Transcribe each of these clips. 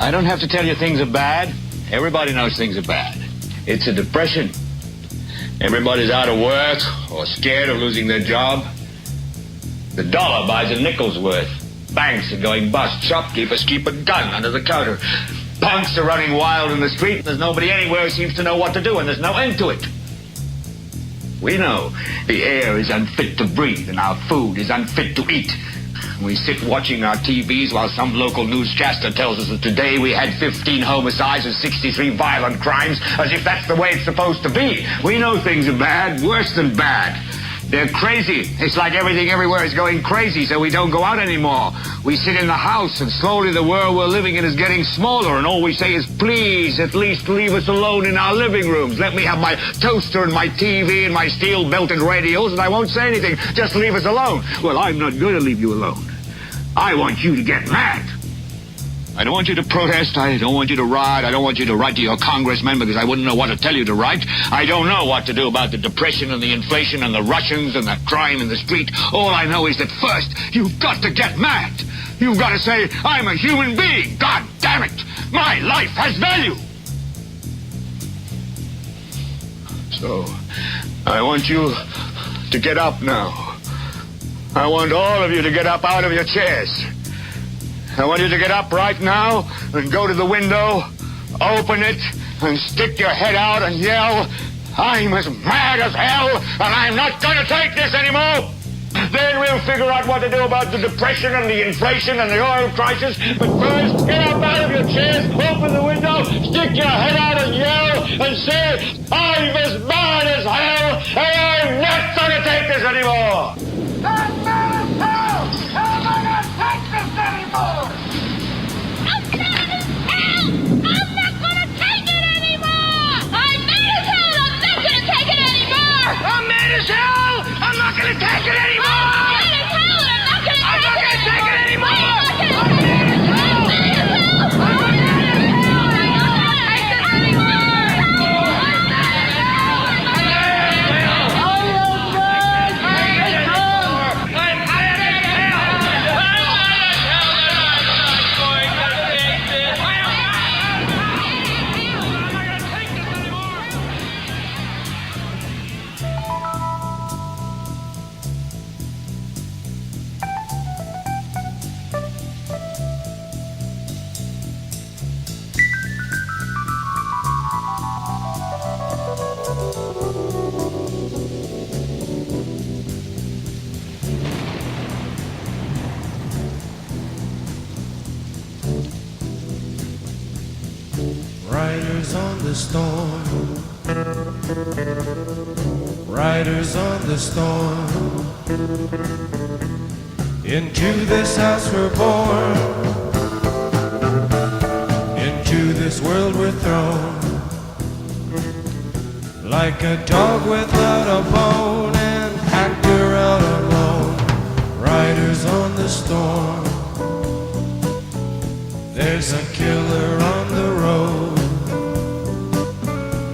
I don't have to tell you things are bad. Everybody knows things are bad. It's a depression. Everybody's out of work or scared of losing their job. The dollar buys a nickel's worth. Banks are going bust. Shopkeepers keep a gun under the counter. Punks are running wild in the street. There's nobody anywhere who seems to know what to do, and there's no end to it. We know the air is unfit to breathe and our food is unfit to eat. We sit watching our TVs while some local newscaster tells us that today we had 15 homicides and 63 violent crimes, as if that's the way it's supposed to be. We know things are bad, worse than bad. They're crazy. It's like everything everywhere is going crazy, so we don't go out anymore. We sit in the house, and slowly the world we're living in is getting smaller, and all we say is, please, at least leave us alone in our living rooms. Let me have my toaster and my TV and my steel-belted radios, and I won't say anything. Just leave us alone. Well, I'm not going to leave you alone. I want you to get mad. I don't want you to protest. I don't want you to riot. I don't want you to write to your congressman because I wouldn't know what to tell you to write. I don't know what to do about the depression and the inflation and the Russians and the crime in the street. All I know is that first, you've got to get mad. You've got to say, I'm a human being. God damn it. My life has value. So, I want you to get up now. I want all of you to get up out of your chairs. I want you to get up right now and go to the window, open it, and stick your head out and yell, I'm as mad as hell, and I'm not going to take this anymore. Then we'll figure out what to do about the depression and the inflation and the oil crisis. But first, get up out of your chairs, open the window, stick your head out and yell, and say, I'm as mad as hell, and I'm not going to take this anymore. I'm mad as hell! I'm not gonna take this anymore! I'm mad as hell! I'm not gonna take it anymore! I'm mad as hell! I'm not gonna take it anymore! I'm mad as hell! I'm not gonna take it anymore! I'm mad as hell! I'm not gonna I'm not gonna take it anymore! I'm I'm mad as hell! I'm mad as hell! I'm not gonna take this anymore! Riders on the storm, riders on the storm. Into this house we're born, into this world we're thrown. Like a dog without a bone, an actor out alone. Riders on the storm. There's a killer on the road.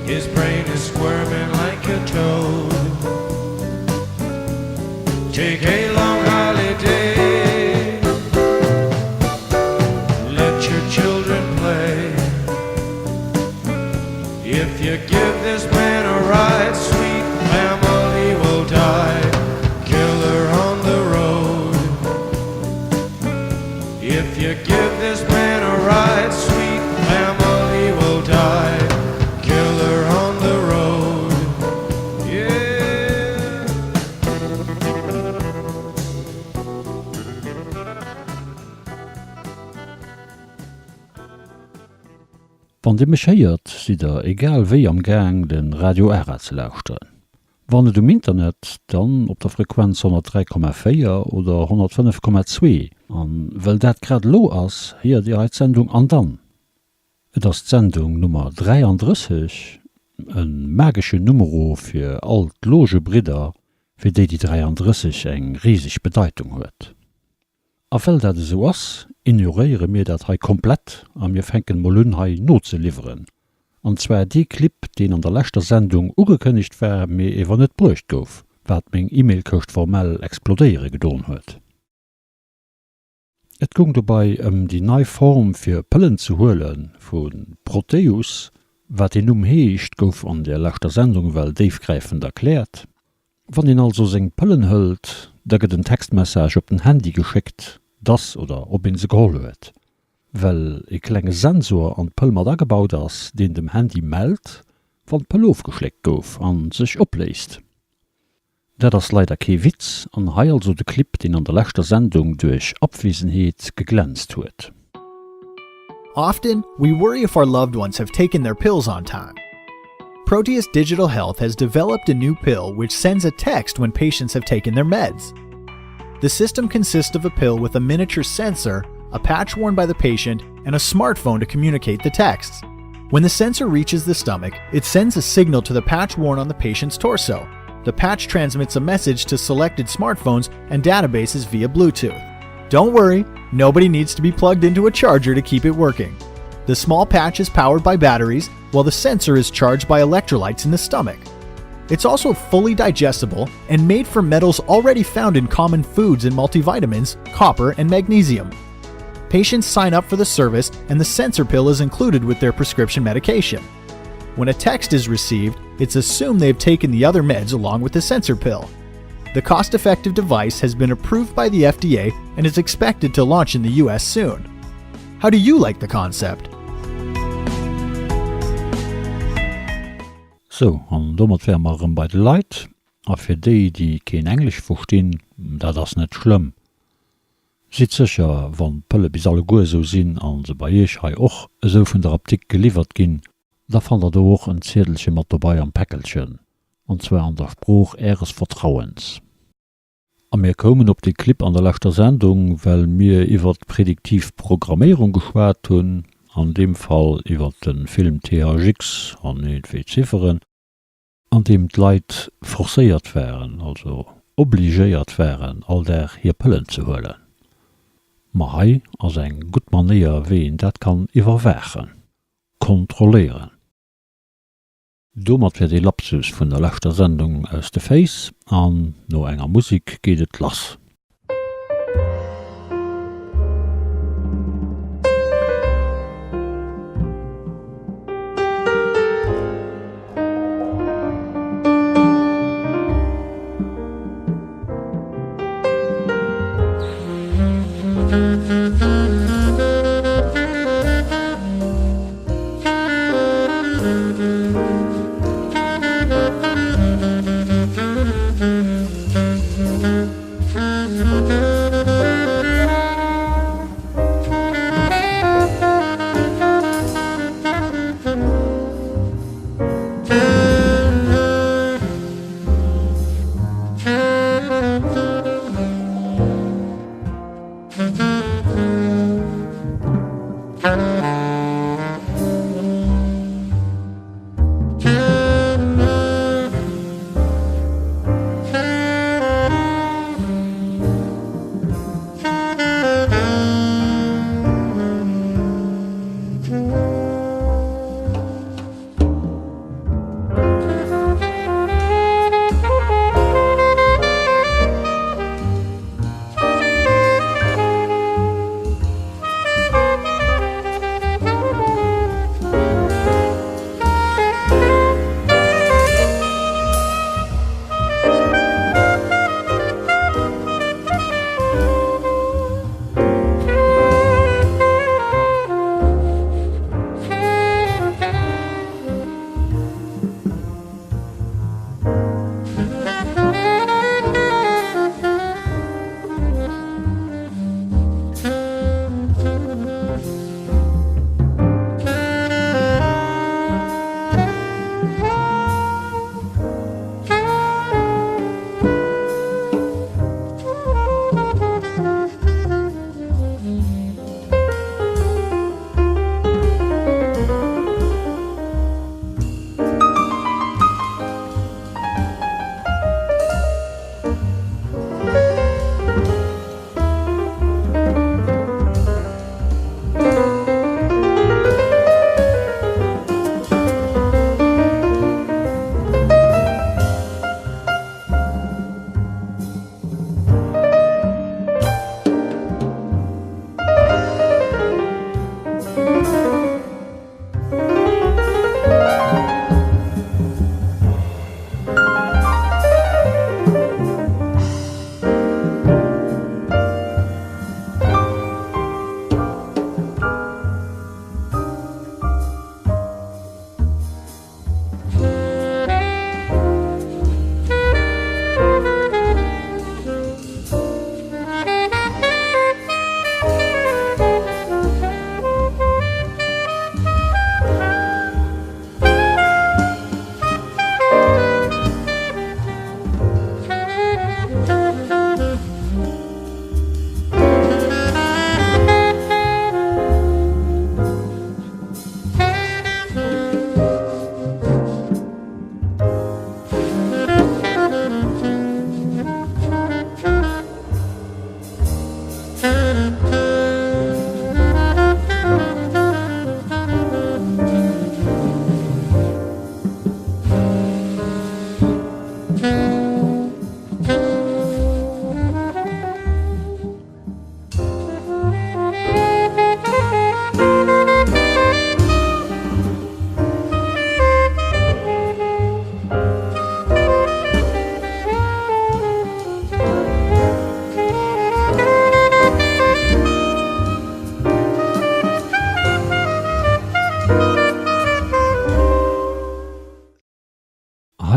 His brain is squirming like a toad. Take a long holiday. Let your children play. If you give this man a ride, sweet family will die. Killer on the road. If you give this man a ride, sweet family will die. Killer on the road. Yeah. Wann de mechéiert, si der egal wéi am Gang den Radio Ära ze lauschten. Wann et Internet dann op der Frequenz 103,4 oder 105,2 an well dat grad lo ass hier Di Sendung an dann. Et ass Sendung Nummer 33, en magsche Numero fir alt loge Brider, fir déi die 33 eng riesig Bedeutung huet. A well dat so ass, ignoréiere mir dat hai komplett an mir fenken Molynhai not ze liveren. Anzwer die Clip, den an der lächter Sendung ugekënnigt wär mir iwwer net bruecht gouf, wat még E-Mail-Kocht formell explodéiere gedoen huet. Et ging dabei die neue Form für Pillen zu holen von Proteus, wat den umheescht gouf an der letzter Sendung well tiefgreifend erklärt. Wann den also seg Pillen höllt, da get den Textmessage op den Handy geschickt, das oder ob ihn se geholt huet. Well e klenge Sensor an Pëll mat gebaut ass, den dem Handy meldt, wann Pëll aufgeschleckt gouf an sich opläst. Dat ass leider ke Witz an hai also de Clip, den an der letzter Sendung durch Abwesenheet geglänzt huet. Often, we worry if our loved ones have taken their pills on time. Proteus Digital Health has developed a new pill which sends a text when patients have taken their meds. The system consists of a pill with a miniature sensor, a patch worn by the patient, and a smartphone to communicate the texts. When the sensor reaches the stomach, it sends a signal to the patch worn on the patient's torso. The patch transmits a message to selected smartphones and databases via Bluetooth. Don't worry, nobody needs to be plugged into a charger to keep it working. The small patch is powered by batteries, while the sensor is charged by electrolytes in the stomach. It's also fully digestible and made from metals already found in common foods and multivitamins, copper and magnesium. Patients sign up for the service and the sensor pill is included with their prescription medication. When a text is received, it's assumed they've taken the other meds along with the sensor pill. The cost-effective device has been approved by the FDA and is expected to launch in the US soon. How do you like the concept? So, an dommert wärmerem bei de Leiit, a fir déi, die kein Englisch verstehen, da das net schlimm. Sieht sicher, wann Pëlle bis alle goe so sinn an se bei ich hai och so vun der Aptik geliefert ginn, da fand er och ein Zettelchen mat dabei am Päckelchen, und zwar an der Spruch Ihres Vertrauens. Am mir kommen op die Clip an der letzter Sendung, weil mir iwwer Prädiktivprogrammierung geschwert hun, an dem Fall iwwer den Film THX an etwe Zifferen, an dem d'Leit forcéiert wären, also obligéiert wären, all der hier Pillen zu holen. Ma hai as eng gut Manier wen dat kann iwwerwächen, kontrollieren. Dommert fir die Lapsus vun der letzter Sendung aus de Face, an no enger Musik geht et lass.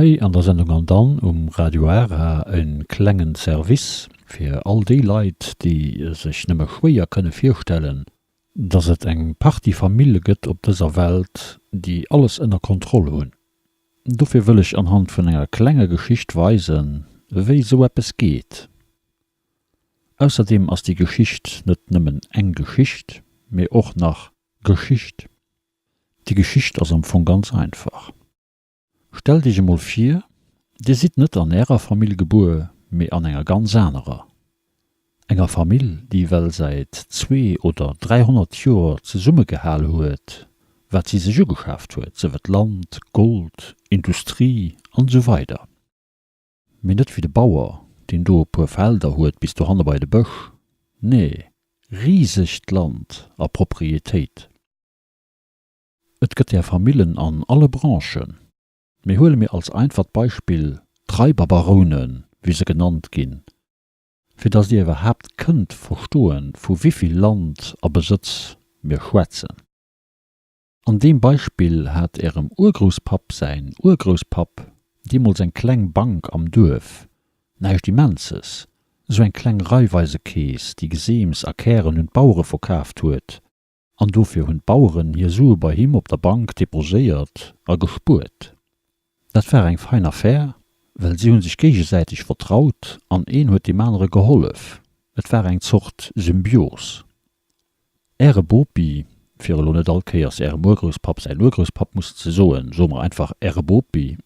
Hei an der Sendung an dann Radio Ära en klengen Service fir all die Leiit, die sich nëmme schwéier kënne firstellen, dats et eng Partyfamilie gëtt op dieser Welt, die alles ënner Kontrolle hunn. Dofir will ich anhand vun enger klenge Geschicht weisen, wéi so eppes geht. Außerdem ass die Geschicht net nëmmen eng Geschicht, mé och nach Geschicht. Die Geschicht ass am Fong ganz einfach. Stell dich mal vor, die sieht nicht an ihrer Familie geboren, mehr an einer ganz anderer. Einer Familie, die wel seit 200 oder 300 Jahren zusammengehalten hat, was sie sich geschafft hat, so wird Land, Gold, Industrie und so weiter. Mir nicht wie der Bauer, den du ein paar Felder hat bis du Hand bei der Bösch. Nee, riesig Land a Proprietät. Et gibt ja Familien an alle Branchen. Wir holen mir als einfach Beispiel Treiberbaronen, wie sie genannt gehen, für das ihr überhaupt könnt verstehen, für wie viel Land a Besitz wir schwätzen. An dem Beispiel hat ihrem Urgroßpap sein Urgroßpap, demals ein kleine Bank am Dorf, nicht immenses, so ein klein Reihweise Käse, die Geseems erkehren und Bauern verkauft hat, und dafür hun Bauern hier so bei ihm auf der Bank deposiert a gespurt. Dat war eng fein Affaire, weil sie hun sich gegenseitig vertraut, an een huet dem andere geholf. Et war eng Zucht Symbios. Äre Bopi, fir lo net alkeiers Äre Urgroßpap sein Urgroßpap muss ze soen, sommer einfach Äre Bopi.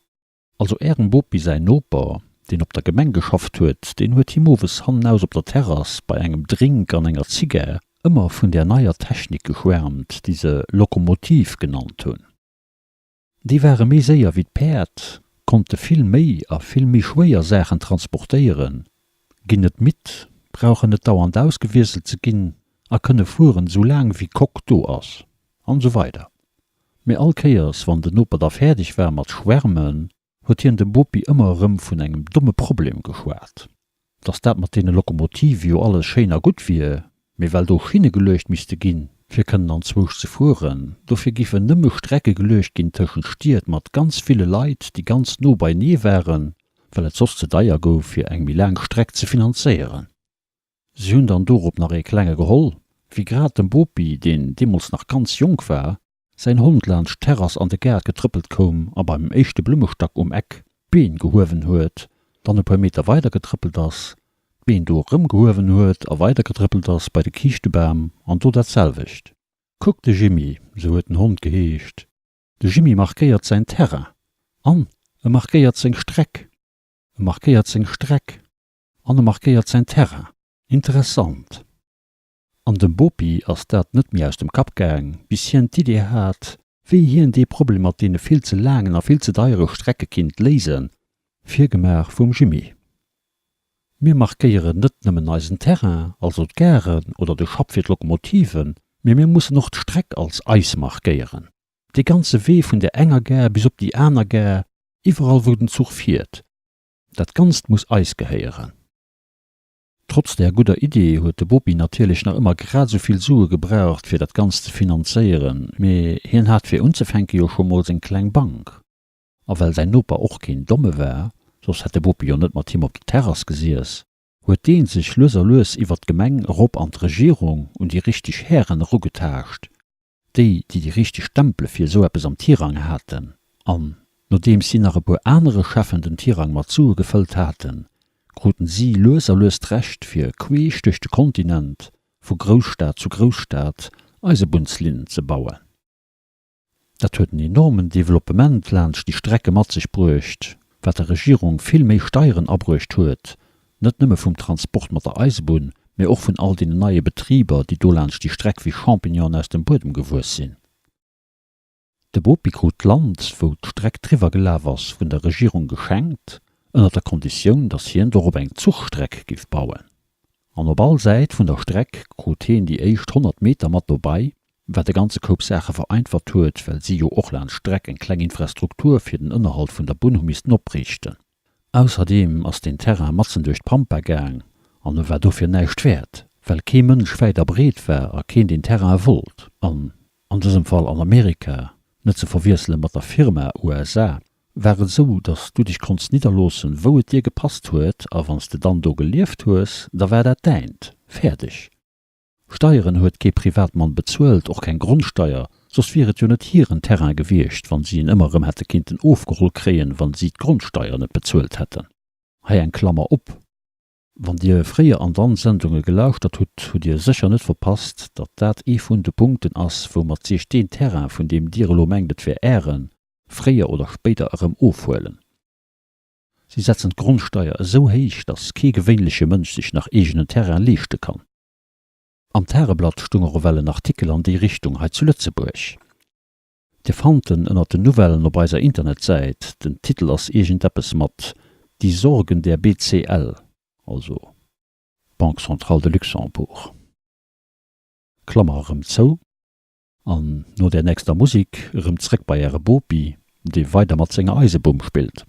Also Ären Bopi sein Opa, den op der Gemeng geschafft huet, den huet Timowes Hand aus op der Terrasse bei engem Drink an enger Ziger immer vun der neuer Technik geschwärmt, diese Lokomotiv genannt hunn. Die waren méi séier wie d'Perd, konnte viel méi a viel méi schwéier Sachen transportieren, ginn net mit, brauchen net dauernd ausgewieselt ze ginn, a kënne fuhren so lang wie Kock do ass, an so weiter. Me alkeiers, wann den Opa da fertig wär mat schwärmen, huet hien dem Bopi immer rëm vun engem dumme Problem geschwert. Dats dat mat dene Lokomotiv jo alles schéner gut wie, me well do Schiene gelecht miste ginn, wir können an Zwuch ze fuhren, dofir gife nëmme Strecke gelecht gin tschen stiert mat ganz viele Leiit, die ganz no bei nie wären, well et sos ze Deier gouf fir eng mi lang Streck ze finanzieren. Sie hunn dann dorop nach e klenge geholl, wie grad dem Bopi, den demals noch ganz jung war, sein Hundlandsch Terras an de Gerd getrippelt kom, a beim echte Blummestack Eck Been gehowen huet, dann e paar Meter weiter getrippelt ass, Been do rëmgehowen huet, a weiter getrippelt ass bei de Kichtebäm an do dat selwicht. Guck de Jimmy, so huet den Hund geheescht. De Jimmy markiert sein Terrain. An, markiert seg Streck. Markiert seg Streck. An markiert sein Terrain. Interessant. An dem Bopi ass dat net mir aus dem Kap gang, bis hien d'Idee hat, wie hien de Problem mat dee viel ze langen a viel ze deiere Strecke kind lesen, Virgemer vum Jimmy. Mir markieren net nëmmen eisen Terrain, also d'Gären oder de Schapfir Lokomotiven, mir mussen noch d'Streck als Eis markieren. De ganze Weh vun der enger Gär bis op die Äner Gär, iwwerall wo den Zug fiert. Dat ganz muss Eis geheieren. Trotz der guter Idee huet de Bopi natürlich noch immer grad soviel Sue gebraucht fir dat ganz zu finanzieren, me hien hat fir unzefänke jo schon mal en klein Bank. A well sein Opa och kein Domme wär, sos hätte Bopi jo net mat Team op de Terras gesiers, huet den sich löserlös iwwer d'Gemeng rob an d'Regierung und die richtig Herren ruggetauscht, die richtig Stempel fir so eppes am Tierrang hatten, an, nodem sie nach e paar andere schaffenden Tierrang mat zugefüllt hatten, gruten sie löserlöst recht fir queech durch de Kontinent, vu Großstaat zu Großstaat, Eisebundslinnen ze bauen. Dat huet den enormen Development lernsch die Strecke mat sich bruecht, wat der Regierung viel méi Steieren abruecht huet, net nëmme vum Transport mat der Eisbun, mir auch von all den neue Betrieber, die dolansch die Streck wie Champignon aus dem Boden gewusst sind. De Bopi krut Land, wo d'Streck drüber gelaufen was von der Regierung geschenkt, unter der Kondition, dass hien darüber eng Zugstreck gif bauen. An der Ballseit von der Streck krut hien die echt 100 Meter mat dabei, wer de ganze Kopfsache vereinfacht huet, weil sie jo och land Streck en kleng Infrastruktur fir den Inhalt von der Bundesmisten oprichten. Außerdem ass den Terrain matzen durch Pampa gang, an wer dofir neicht wert, weil ke Mënsch weiter bret wär ken den Terrain wollt, an diesem Fall an Amerika, net ze verwieselen mat der Firma USA, wäret so, dass du dich konst niederlosen, wo et dir gepasst huet, a wanns de dann do gelieft hues, da wär dat deint, fertig. Steieren huet ke Privatmann bezuelt och kein Grundsteier, sos wäret jo net hier en Terrain gewircht, wann sie in immerem hätte Kinden aufgeholl kreen, wann sie Grundsteier net bezuelt hätten. Hei en Klammer op. Wann dir freier an dann Sendunge gelauscht hat hu dir sicher net verpasst, dat dat vun de Punkten ass, wo mat sich den Terrain vun dem Dirlo mengget fir Ären, freier oder später eurem aufholen. Sie setzen Grundsteuer so heich, dass ke gewöhnliche Mensch sich nach egenen Terrain lechte kann. Am Terreblatt stunger Wellen Artikel an die Richtung heit zu Lützeburg. Die fanden ënner den Novellen op eiser Internetseite den Titel as egent Eppes mat Die Sorgen der BCL, also Banque Centrale de Luxembourg. Klammer zo, an no der nächster Musik Zreck bei ihre Bopi, die weiter mat senger Eisebum spielt.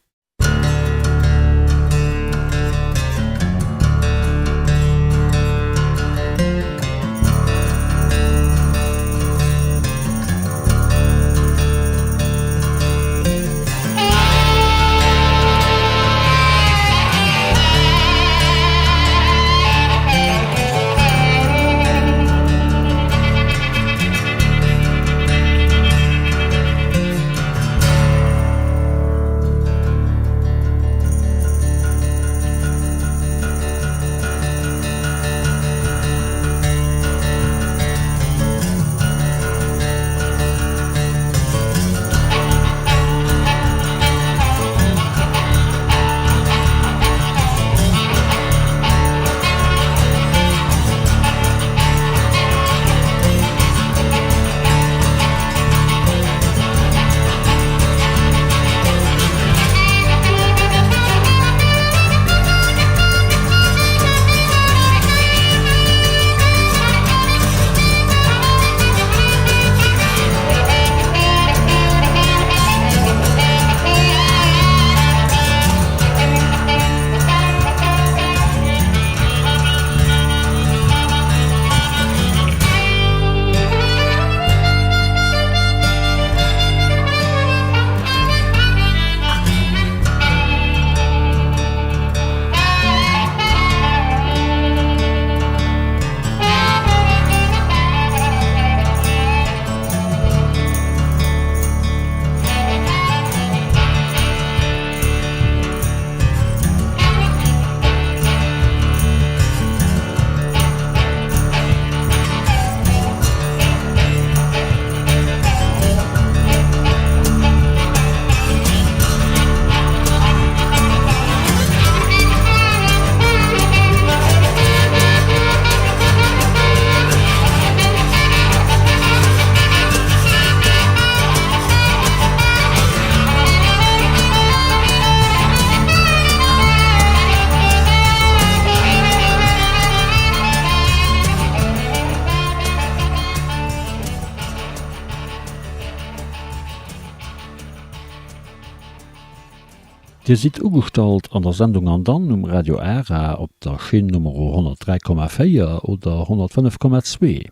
Dir sieht ugestalt an der Sendung an dann Radio Ära op der Schienennummer 103,4 oder 105,2.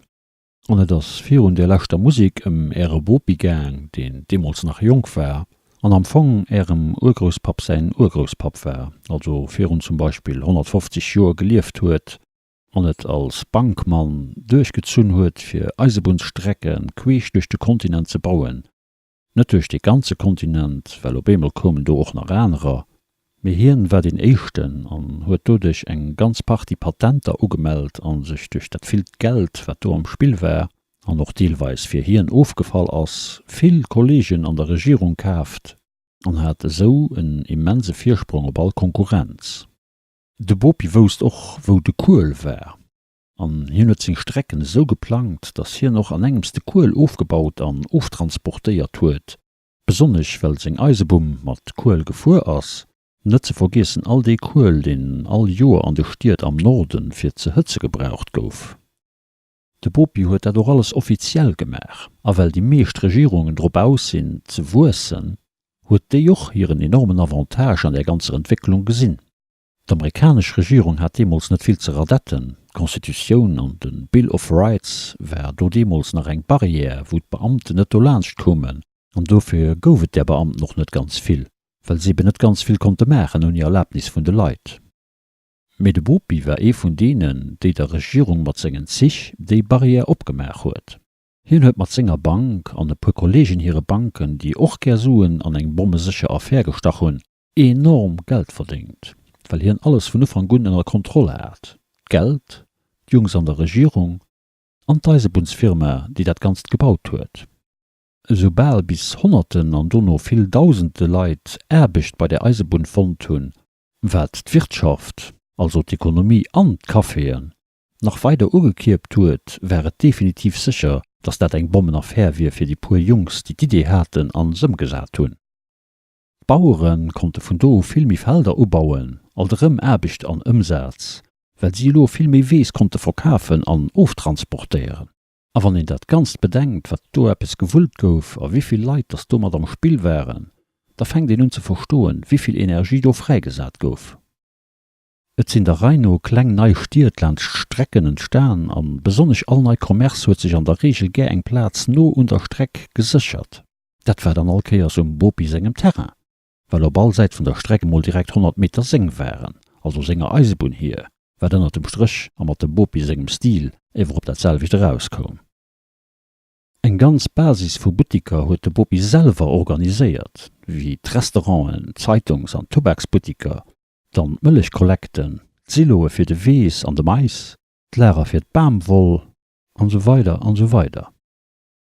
Und das vir der lechter Musik Äre Bopi-Gang, den Demos nach Jung war, an am Fong Urgroßpap sein Urgroßpap war, also vir zum Beispiel 150 Jahre gelieft huet, an et als Bankmann durchgezun huet fir Eisebundsstrecken queech durch den Kontinent zu bauen. Net durch de ganze Kontinent, well op Emel kommen do och nach Äner. Me hiren wär den Echten an huet dodech eng ganz Party Patenter ugemeldt an sich durch dat viel Geld, wat do am Spiel wär, an noch deelweis fir hiren aufgefall ass, viel Kollegien an der Regierung kaft, an hat so en immense Viersprung op all Konkurrenz. De Bopi wost och, wo de Kohl wär. An hin huet seg Strecken so geplant, dats hier noch an engemste Kohl aufgebaut an oftransportéiert huet, besonnech well seg Eisebum mat Kohl gefuer ass, net ze vergessen all déi Kohl, den all Joer an de Stiert am Norden fir ze Hëtze gebraucht gouf. De Bopi huet dat doch alles offiziell gemer, a well die meescht Regierungen drop aus sinn ze wuessen, huet déi joch hiren enormen Avantage an der ganzer Entwicklung gesinn. D'Amerikanesch Regierung hat demos net viel ze radetten, Konstitutioun an den Bill of Rights wär do demos nach eng Barriere, wo d'Beamte net dolandcht kommen, an dofir goufet der Beamt noch net ganz vill, weil sie net ganz viel konnte machen un die Erlaubnis vun de Leiit. Me de Bopi wär vun denen, déi der Regierung mat segen sich déi Barriere opgemer huet. Hien huet mat senger Bank an de pu Kollegien hire Banken, die och ger suen an eng bombesicher Affaire gestach hun, enorm Geld verdingt, weil hien alles vun van Gunn in der Kontrolle hat. Geld, Jungs an der Regierung, an d'Eisebundsfirme, die dat ganz gebaut huet. Sobal bis Hunderten an donno vill Tausende Leiit erbecht bei der Eisebund fond hunn, wat d'Wirtschaft, also d'Ökonomie an d'Kaffeen, nach weiter ugekiept huet, wäret definitiv sicher, dass dat eng Bombenaffaire wie fir die puer Jungs, die d'Idee haten, an Sëm gesat hunn. Bauuren konnte vun do filmi Felder ubauen, alterëm erbecht an Umsatz, weil sie lo filmi Wees konnte verkafen an oftransportieren. A wann in dat ganz bedenkt, wat do eppes gewult gouf, a wieviel Leiit das dummer am Spiel wären, da fängt den nun zu verstoen, wieviel Energie do freigesat gouf. Et sinn der Reino kleng nei Stiertland Strecken en Stern an besonnech all nei Kommerz huet sich an der Regel gä eng Platz no unter Streck gesichert. Dat wär dann alkeiers Bopi segem Terrain, weil op all seit vun der Strecke mal direkt 100 Meter seng wären, also senger Eisebun hier, wär dann dem Strich a mat dem Bopi segem Stil iwwer op dat wieder rauskom. Eng ganz Basis vu Butiker huet de Bopi selver organiséiert, wie d'Restauranten, Zeitungs- an Tobaksbutiker, dann Mëllechkollekten, Siloe fir de Wees an de Mais, d'Lärer fir d'Bamwoll, an so weiter an so weiter.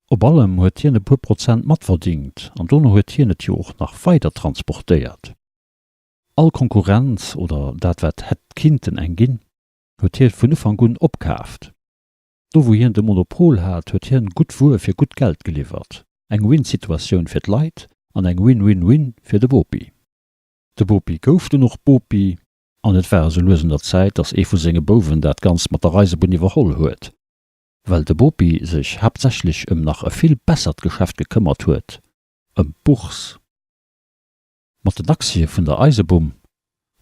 Op allem huet hien e pu Prozent mat verdient, an donno huet hien et Joch nach weiter transportéiert. All Konkurrenz oder dat wat het Kinden eng ginn, huet hien vun van Gunn opkaft. Do wo hien de Monopol hat, huet hien gut Wuer fir gut Geld geliefert, eng Win-Situationun fir d'Leiit an eng Win-Win-Win fir de Bopi. De Bopi goufte noch Bopi, an et wär so losen der Zeit, dats vu senge Bowen dat ganz mat der Reisebun iwwerholl huet, weil de Bopi sich hauptsächlich nach e viel bessert Geschäft gekümmert huet, Buchs. Mat den Aktie vun der Eisebum,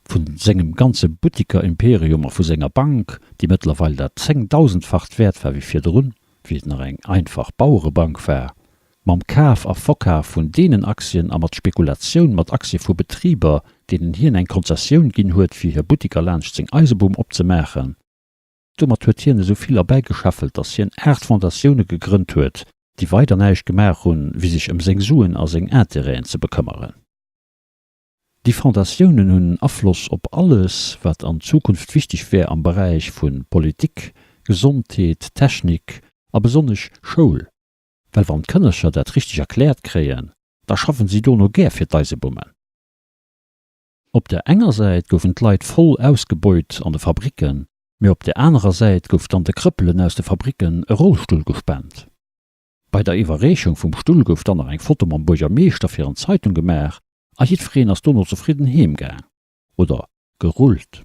vun segem ganze Butiker-Imperium a vu senger Bank, die mittlerweile dat 10.000-facht wert wär wie fir run, wie nach eng einfach Bauerebank wär, mam Kaf a Verkaaf vun denen Aktien a mat Spekulationun mat Aktie vu Betrieber, denen hien eng Konzessioun ginn huet fir hir Butikerlerncht seg Eisebum opzemerchen. Dummer huet hine soviel erbeigeschaffelt, dats hien Erdfondatioune gegrünnt huet, die weiter neich gemer hunn, wie sich seng Suen a seg Erdterrain ze bekëmmeren. Die Fondatiounen hunn Affloss op alles, wat an Zukunft wichtig wär am Bereich vun Politik, Gesundheet, Technik a besonnech Schoul. Well wann Kënnecher dat richtig erklärt kreien, da schaffen sie do no gär fir d'Eisebummen. Op der enger Seite goufen d'Leiit voll ausgebeut an de Fabriken, mir op der anderer Seite gouft an de Krüppelen aus de Fabriken e Rollstuhl gespannt. Bei der Iwerrechung vum Stuhl gouft an eng Foto am Burgermeester fir an Zeitung gemer, a hiet Freen ass donno zufrieden heemgang oder gerullt.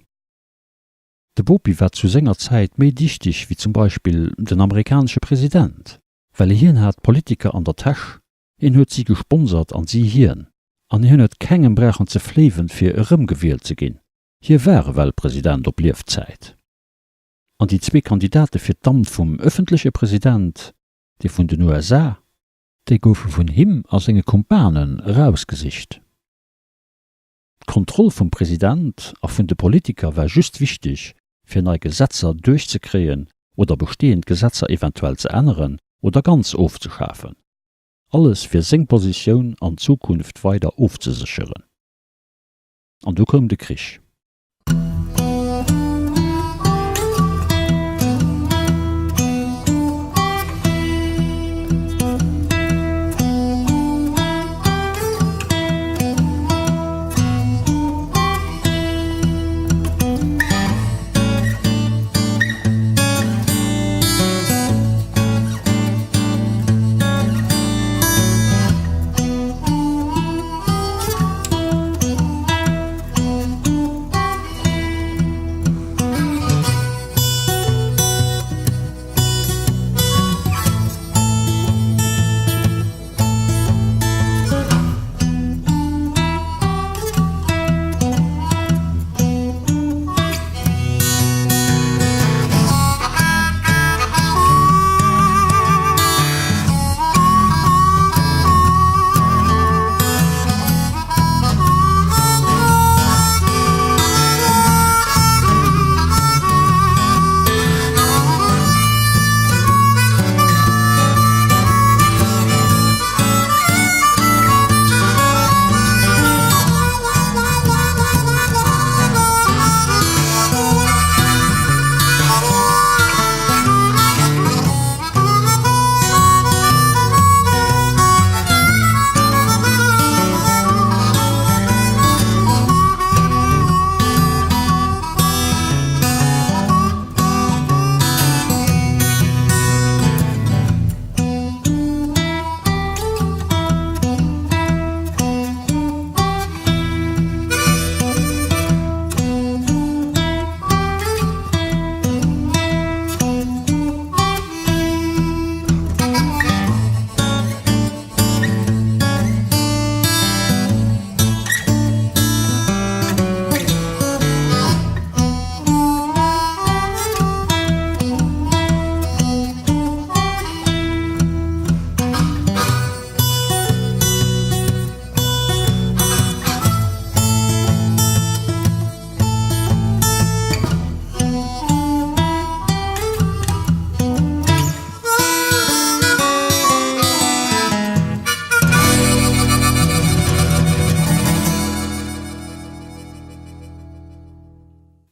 De Bopi war zu senger Zeit méi dichtig wie zum Beispiel den amerikanische Präsident, weil hien hat Politiker an der Tasch, en huet sie gesponsert an sie hien, an hien huet kegem brechen ze flewen fir ërëm gewählt ze ginn. Hier wäre Weltpräsident op Liefzeit. An die zwee Kandidate fir d'Amt vum öffentliche Präsident, die vun den USA, déi goufen vun him as enge Kumpanen rausgesicht. Kontroll vum Präsident a vun de Politiker war just wichtig, fir nei Gesetzer durchzukreien oder bestehend Gesetzer eventuell zu ändern oder ganz aufzuschaffen. Alles fir seng Position an Zukunft weiter aufzusicheren. An du kom de Krich.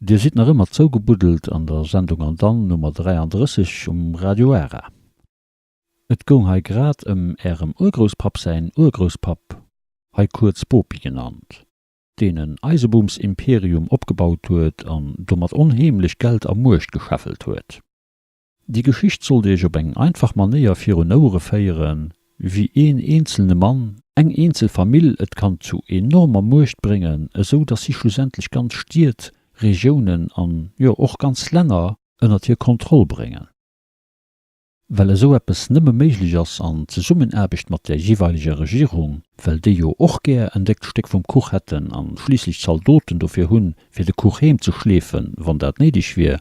Dir sieht nach immer zougebuddelt an der Sendung an dann Nummer 33 Radio Ära. Et gong hei grad Ärem Urgroßpap sein Urgroßpap, hei kurz Popi genannt, denen Eisebooms Imperium opgebaut huet an dummer unheimlich Geld am Murcht geschaffelt huet. Die Geschicht soll Dich op eng einfach manéier fir Eure feieren, wie einzelne Mann, eng Einzelfamill et kann zu enormer Murcht bringen, so dass sie schlussendlich ganz stiert Regionen an ja och ganz Länder ënnert hier Kontroll bringen. Well so eppes nëmme méiglich ass an ze Summenerbecht mat der jeweilige Regierung, well déi jo och gär entdeckt Steck vum Kuch hätten an schliesslich Saldoten dofir hunn fir de Kuch heem zu schlefen, wann dat nedig wie,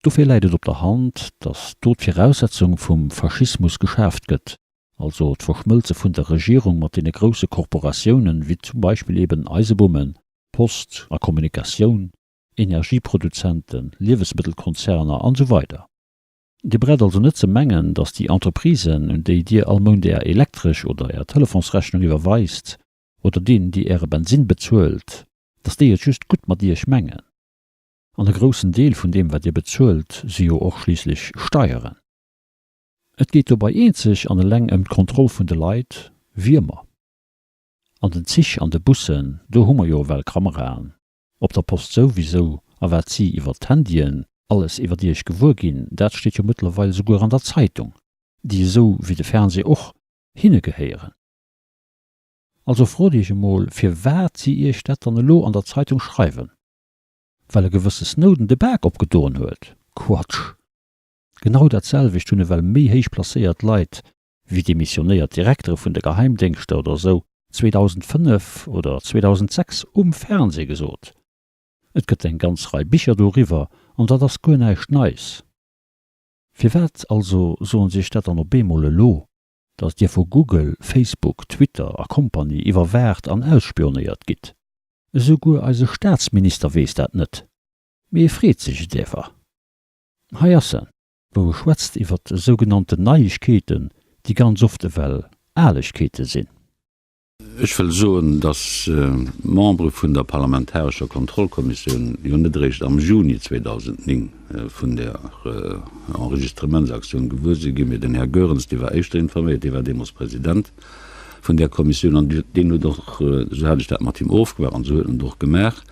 dofir leidet op der Hand, dats dort Voraussetzung vum Faschismus geschäft gëtt, also d'Verschmëlze vun der Regierung mat de grosse Korporationen wie zum Beispiel eben Eisebommen, Post, a Kommunikation, Energieproduzenten, Lebensmittelkonzerne an so weiter. Die brett also net ze mengen, dass die Entreprisen und die dir allmon der elektrisch oder er Telefonsrechnung überweist oder den, die ihre Benzin bezuelt, dass die jetzt just gut mat dir mengen. An der großen Deel von dem, wat dir bezuelt, sie jo auch schließlich steuern. Et geht dabei einzig an der Länge Kontroll von de Leid wie immer. An den Zich an de Bussen, do hummer jo well Kameraen. Op der Post sowieso, awer sie iwwer Handien, alles iwwer Dir ich gewur gin, dat steht jo mittlerweile sogar an der Zeitung, die so wie de Fernseh och hinnegeheieren. Also froh Dich mal, fir wär sie ihr Städter lo an der Zeitung schreiben, weil gewisse Snowden de Berg opgedoren huet. Quatsch. Genau datselwich hunne well méi heich plaiert Leiit, wie die missionéiert Direktor vun der Geheimdienste oder so 2005 oder 2006 Fernseh gesot. Et gëtt eng ganz rei Bicher do River an dat ass goen eich neis. Fir wat also soen sich dat an der Bemole lo, dats Dir vor Google, Facebook, Twitter a Company iwwerwert an ausspioniert gitt. So gu als Staatsminister wees dat net. Mei friet sich déwer. Haiassen, wo schwätzt iwwer de sogenannte Neiichkeeten, die ganz ofte well Älichkeete sinn. Ich will sagen, dass Membre von der Parlamentarischer Kontrollkommission net am Juni 2009 von der Enregistramentsaktion gewusst gi mir den Herr Görens, die war echt informiert, die war Demospräsident von der Kommission, an den du doch so hatte ich dat Martin aufgewahrt und so doch gemerkt.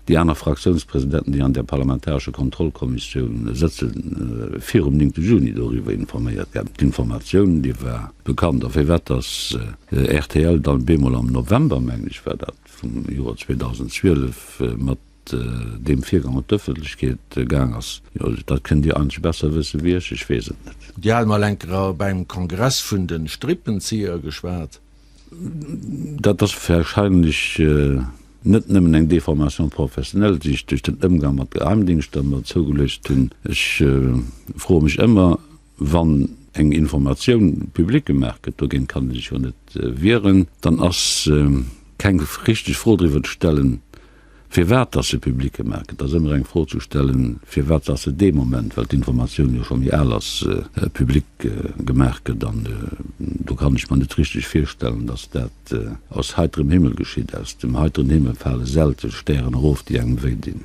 Die anderen Fraktionspräsidenten, die an der Parlamentarischen Kontrollkommission sitzen, 4 Juni darüber informiert. Die Information, die war bekannt, auf dass RTL dann Bemol am November, mänglich war das vom Jahr 2012, mit dem Viergang und Öffentlichkeit gegangen ist. Ja, das könnt ihr eigentlich besser wissen, wie ich weiß es nicht. Die haben mal beim Kongress von den Strippenzieher geschwärzt. Das ist wahrscheinlich net nimmen eng Deformation professionell sich durch den Umgang mat Geheimdienststämmer zugelegt hun. Ich froh mich immer, wann eng Information publik gemerket, dagegen kann ich schon net wehren, dann ass kein richtig vordriwer stellen, fir wert dat se publik gemerket, das immer eng vorzustellen, fir wert dat se dem Moment, weil die Information ja schon wie alles publik gemerket, dann du kann ich man net richtig feststellen, dass dat aus heiterem Himmel geschieht, aus dem heiteren Himmel falle selte Sternen Ruf, die eng we dienen.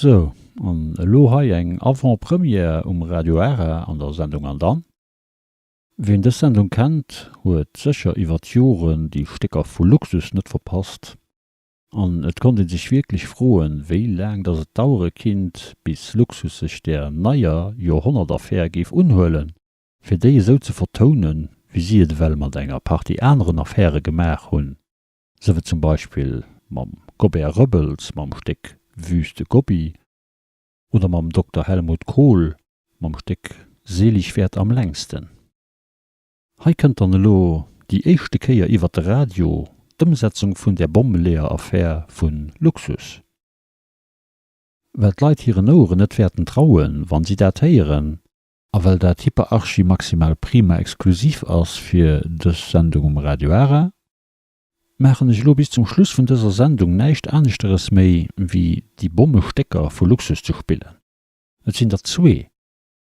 So, an lo hai eng Avant-Premiere Radio Ära an der Sendung an dann. Wen de Sendung kennt, huet secher iwwer Joren die Stecker vu Luxus net verpasst. An et konnte sich wirklich froen, wéi lang dat et daure Kind bis Luxus sech der naier Jahrhundertaffaire gif unhhöllen, fir déi so ze vertonen, wie sie et well mat enger Party anderen Affäre gemach hunn. So wie zum Beispiel mam Gobert Röbbels mam Stick Wüste Gobi oder mam Dr. Helmut Kohl mam Stick Selig fährt am längsten. Hei kënnt an lo die echte Keier iwwer de Radio d'Umsetzung vun der Bombeleer-Affaire vun Luxus. Well d'Leit hiren Ohren net werden trauen, wann sie dat heieren, a well der Type Archi maximal prima exklusiv ass fir des Sendung Radio Ära, machen ich lo bis zum Schluss von dieser Sendung nicht anderes mehr, wie die Bombestecker für Luxus zu spielen. Es sind da zwei.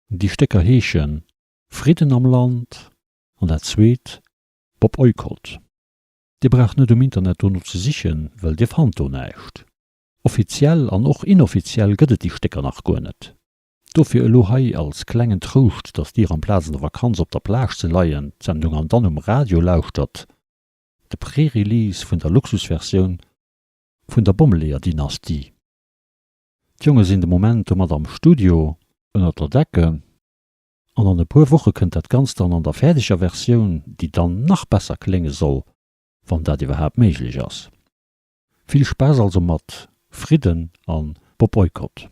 Die Stecker heechen Frieden am Land und der zweite Bob Eukert. Die braucht nicht im Internet nur zu sichern, weil die fand da nicht. Offiziell und auch inoffiziell gibt die Stecker nach gar nicht. Dafür Elohai als kleinen Trost, dass die am Platz der Vakanz auf der Plage zu leihen, die Sendung an dann Radio lauscht hat, de Prä-Release vun der Luxusversion vun der Bombeleer-Dynastie. D'Junge sinn de Moment mat am Studio ënner der Decke, an an e puer Woche kënnt dat ganz dann an der fertiger Version, die dann nach besser klinge soll, wann dat iwwerhap méiglich ass. Viel Spaß also mat Frieden an Bob Eukert.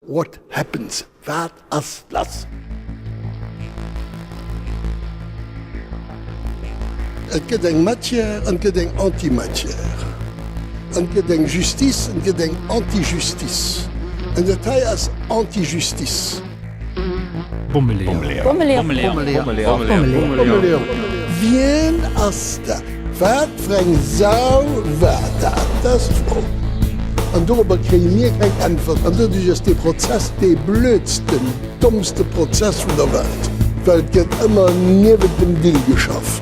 What happens? Wat as das? Et gët eng Matière an gët eng Antimatière. En gët eng Justice en gët eng Antijustice. En Detail as Antijustice. Bombeleer. Wien as dat? Wat freng sau wat dat? Das Frau. An dober kree mir keng Antwort. An dat is de Prozess de blödsten, dummste Prozess vun der Welt. Weil gët immer niewe dem Ding geschafft.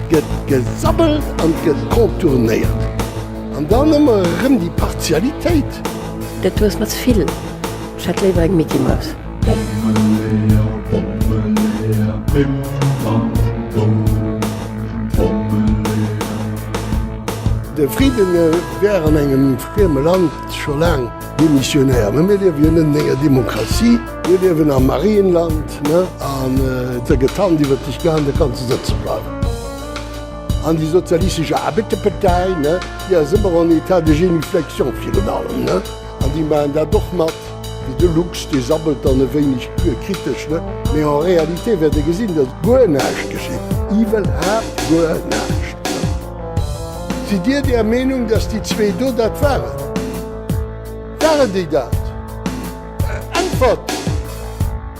Get gesabbelt und gekontourniert. Und dann immer die Partialität. Dat was mat viel. Schat lewer eng Mickey Mouse. Der Frieden wäre an engem fremden Land schon lang demissionär. Wir leben in einer Demokratie, wir leben am Marienland, ne? An der getan, die wird nicht gerne, der ganze sitzen bleiben. An die sozialistische Arbeiterpartei, ne? Ja, sind wir an Etat de Genuflexion für allem, ne? An die man da doch macht, wie der Lux, die sabbelt dann ein wenig kritisch, ne? Aber in Realität wird gesehen, dass gar nichts geschieht. Überhaupt gar nichts. Sind ihr der Meinung, dass die zwei do das waren? Waren die das? Antwort!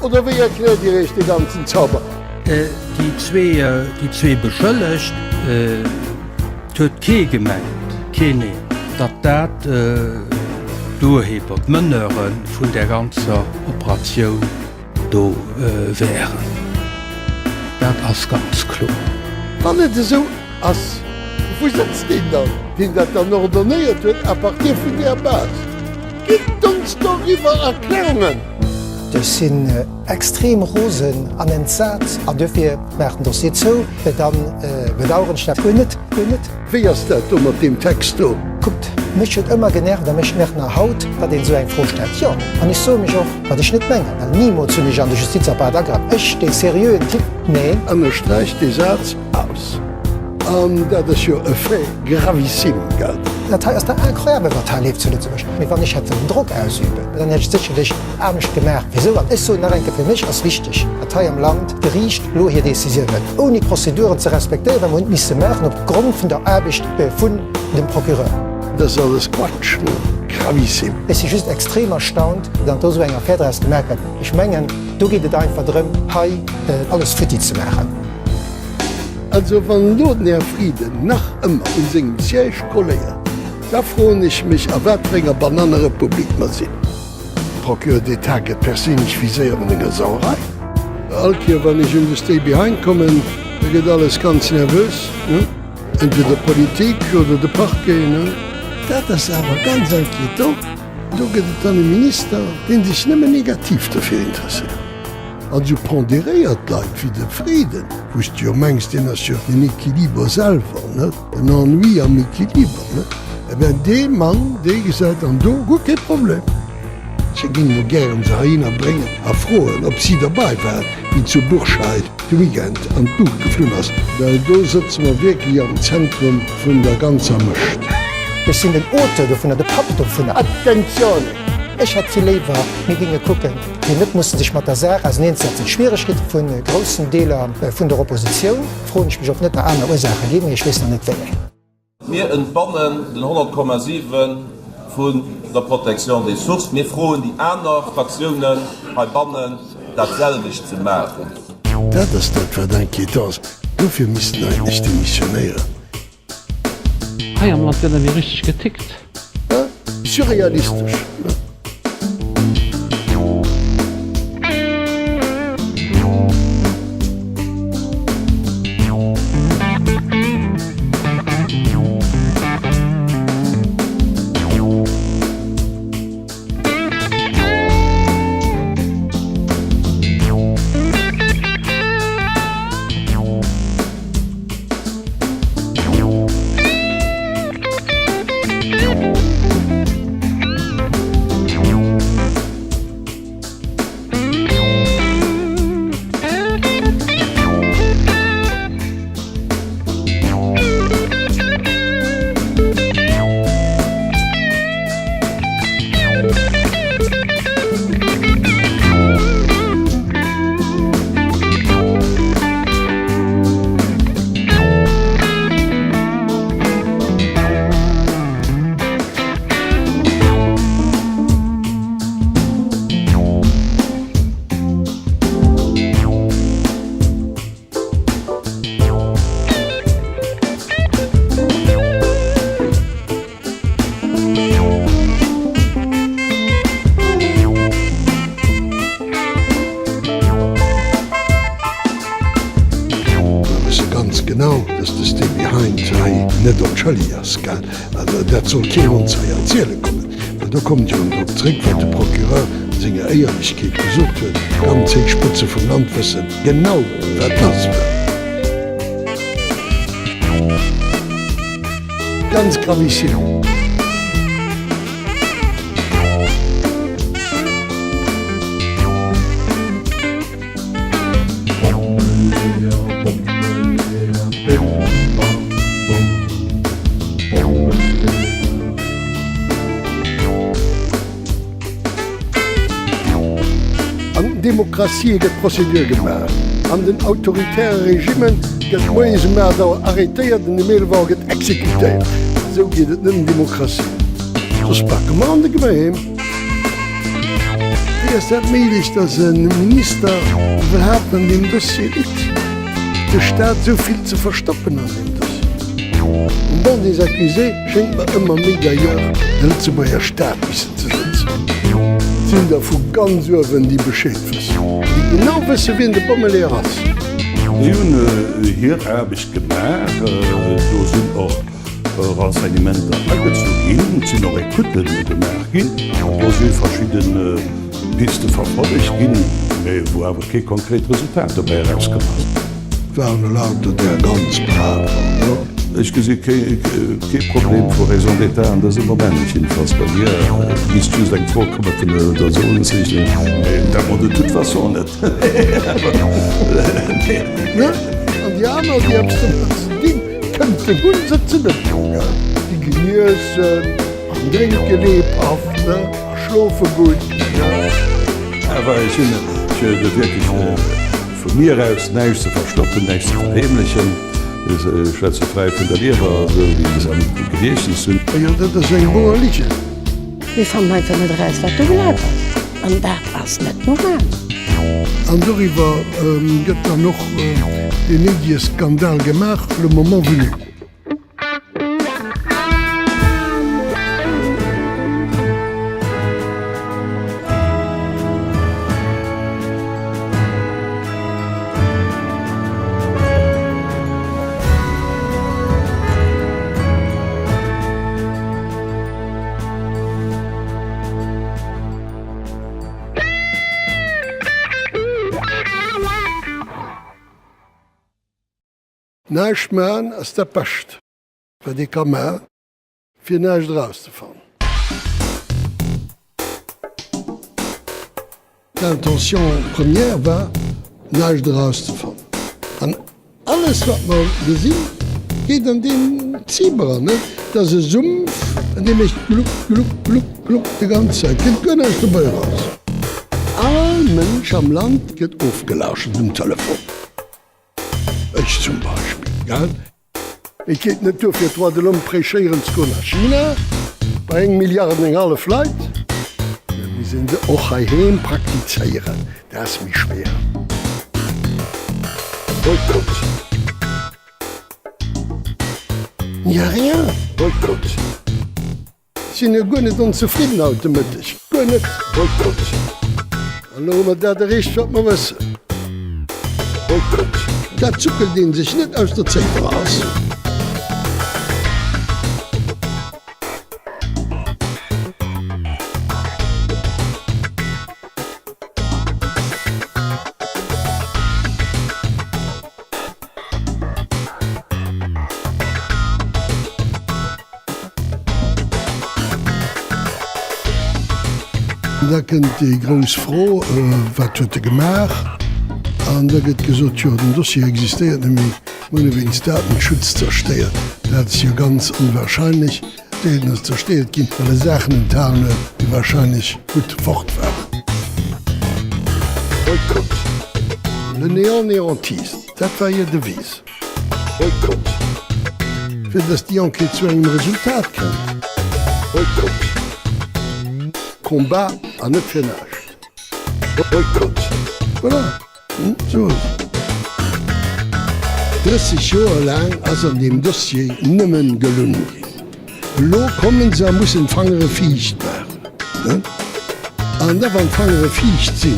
Oder wie erklärt ihr euch den ganzen Zauber? Die zwei beschëllecht huet kee gemeint, Kene, dat dohebert Mënneren vun der ganzer Operatioun do wären. Dat ass ganz klo. Wann so ass wo setzt den dann? Den dat dann ordonnéiert huet a partir vun der Bas. Gitt uns doch iwwer Erklärungen! Das sind extrem Rosen an den Satz, an dürfen merken das jetzt so, dann bedauern statt gründet. Wie ist das mit dem Text? Guckt, mich hat immer genervt, dass mich nach einer Haut, bei den so ein vorstellt. Ja, und ich so mich auch, was ich nicht meine, weil niemand zu mich an der Justizapparat gab. Ich stehe seriös, nein. Und er streicht den Satz aus. Und das ist ja ein Fait gravissime, gell? Das ist der incroyable, was er lebt zu Lützburg. Wenn ich hätte den Druck ausüben, dann hätte ich sicherlich auch nicht gemerkt. Wieso? Das ist so, denke für mich als wichtig. Das im Land riecht, lo hier Decisionen. Ohne Prozeduren zu respektieren, und nicht zu machen, aufgrund von der Arbeit von dem Prokureur. Das ist alles Quatsch, ne? Gravissime. Ich bin just extrem erstaunt, dass du so eine Affäre hast gemerkt. Ich meine, du geht es einfach darum, alles für dich zu machen. Also wann Loden Herr Frieden nach immer in segem Siech koléiert, da froen ich mich a Wertbringer Bananenrepublik mat sinn. Procureur d'État get persinnlich viséieren enger Sauerei. Alkier wann ich Industrie heimkommen, gët alles ganz nervös. Entweder der Politik oder de Parkgehen. Dat ass awer ganz inquiétant. Do gët an den Minister, den sich nëmme negativ dafür interessiert. Also ponderéiert Leiit wie de Frieden, wost jo mengst den as den Equiliber selver net en ennui am Equiliber net. Ben de Mann dé gesäit an do gut ke Problem. Se ginn mo gern Sainer bringen a froen, op sie dabei wären, wie zu Burscheid de Wigent an Bug geflünn ass. Well do sitzen wir wirklich am Zentrum vun der ganzer Mëcht. Wir sind den Orte vun der Pap vun der Attention! Ich hat viel lieber mir Dinge gucken. Die nicht mussten sich mit der Sache als Nebensätze Schwierigkeiten von großen Teilen von der Opposition. Freue ich mich auf nicht eine andere Ursache geben, ich weiß noch nicht welche. Wir entbannen den 100,7 von der Protektion des Ressourcen. Wir freuen die anderen Fraktionen bei Bannen, dasselbe zu machen. Das ist das, was inquiétant. Dafür müssen eigentlich die Missionäre. Hey, am Land werden wir richtig getickt. Ja, surrealistisch. Ja. Genau, dass das Ding behind net op Charliers kann. Dat soll ke uns erzähle kommen. Da kommt jo Trick wat de Procureur senger Eierlichkeit gesucht huet. Ganz Spitze vom Landwissen genau wat das wird. Ganz gravissimo. Demokratie get Prozedur gemacht. An den autoritären Regimen get Moise Merdauer arretiert en de Meelwal get exekutéiert. So geht het in Demokratie. Das pakken we aan de gemeen. Eerst het medisch dat een minister überhaupt an dem Dossier liegt. Der Staat so viel zu verstoppen an dem Dossier. Und dann des Accusés schenkt man immer mega Jahre, dann zu bei der Staatwissen zu sitzen. Sind davon ganz Urwen die Bescheid wissen. Die genau wissen, wen der Bommel hast. Hier habe ich gemerkt, da sind auch Renseignementer angezogin, sind auch Rekuten bemerken. Da sind verschiedene Pisten verfolgt, wo aber kein konkretes Resultat dabei rauskommt. Waren lauter der ganz brav. Ich sehe kein Problem für Raison d'État an diesem Moment. Jedenfalls bei mir ist es ein Vorkommen von der Sohn sich. Da wurde toute façon nicht. Und die anderen, die Abstinenz, könnten gut sitzen. Die genießen, am Trinken lebhaft, schlafen gut. Aber ich finde wirklich von mir aus nichts zu verstoppen, nichts zu verheimlichen. Schweze frei vun der Lehrer wie an Gedeechen sind. Ja, dat is eng boer liedje. Wie van my van het reis wat toen was. En dat was net normaal. An darüber gëtt er noch den Medieskandal gemacht le moment venu. Neichmann ass der Pacht war de Kammer fir neich rauszufahren. L'intention première war neich rauszufahren. An alles wat man gesinn geht an den Zieber ne dat se Sumpf an dem ich gluck de ganze Zeit gënne dabei raus. All Mensch am Land gëtt aufgelauscht dem Telefon. Ich zum Beispiel. Ja? Ich geht net fir 3 de Lom préchéieren go nach China, bei 1 Milliarden eng alle Fleit. Wie sind se och heem praktizeieren. Das ist mich schwer. Boykott. Ja rien. Boykott. Sin ja go net unzufrieden automatisch. Go net Boykott. Hallo dat der rich wat man wisse. Boykott. Dat zuckelt den sich net aus der Zeit raus. Da kennt die groß froh wat huet gemacht. An der gëtt gesot ja, den Dossier existiert nämlich wenn Datenschutz zersteiert. Dat ist ja ganz unwahrscheinlich, den es zersteiert gibt, weil Sachen in Tarne, die wahrscheinlich gut fortfahren. Boykott. Le Néant-Néantiste, das war ihr Devis. Boykott. Für das die Enquete zu einem Resultat kommt. Boykott. Combat an net fir nacht. Boykott. Voilà. So. 30 Jahre lang ass an dem Dossier nëmmen gelungen gin. Lo kommen se mussssen fangere Fiicht machen. An der wann fangere Fiicht sinn,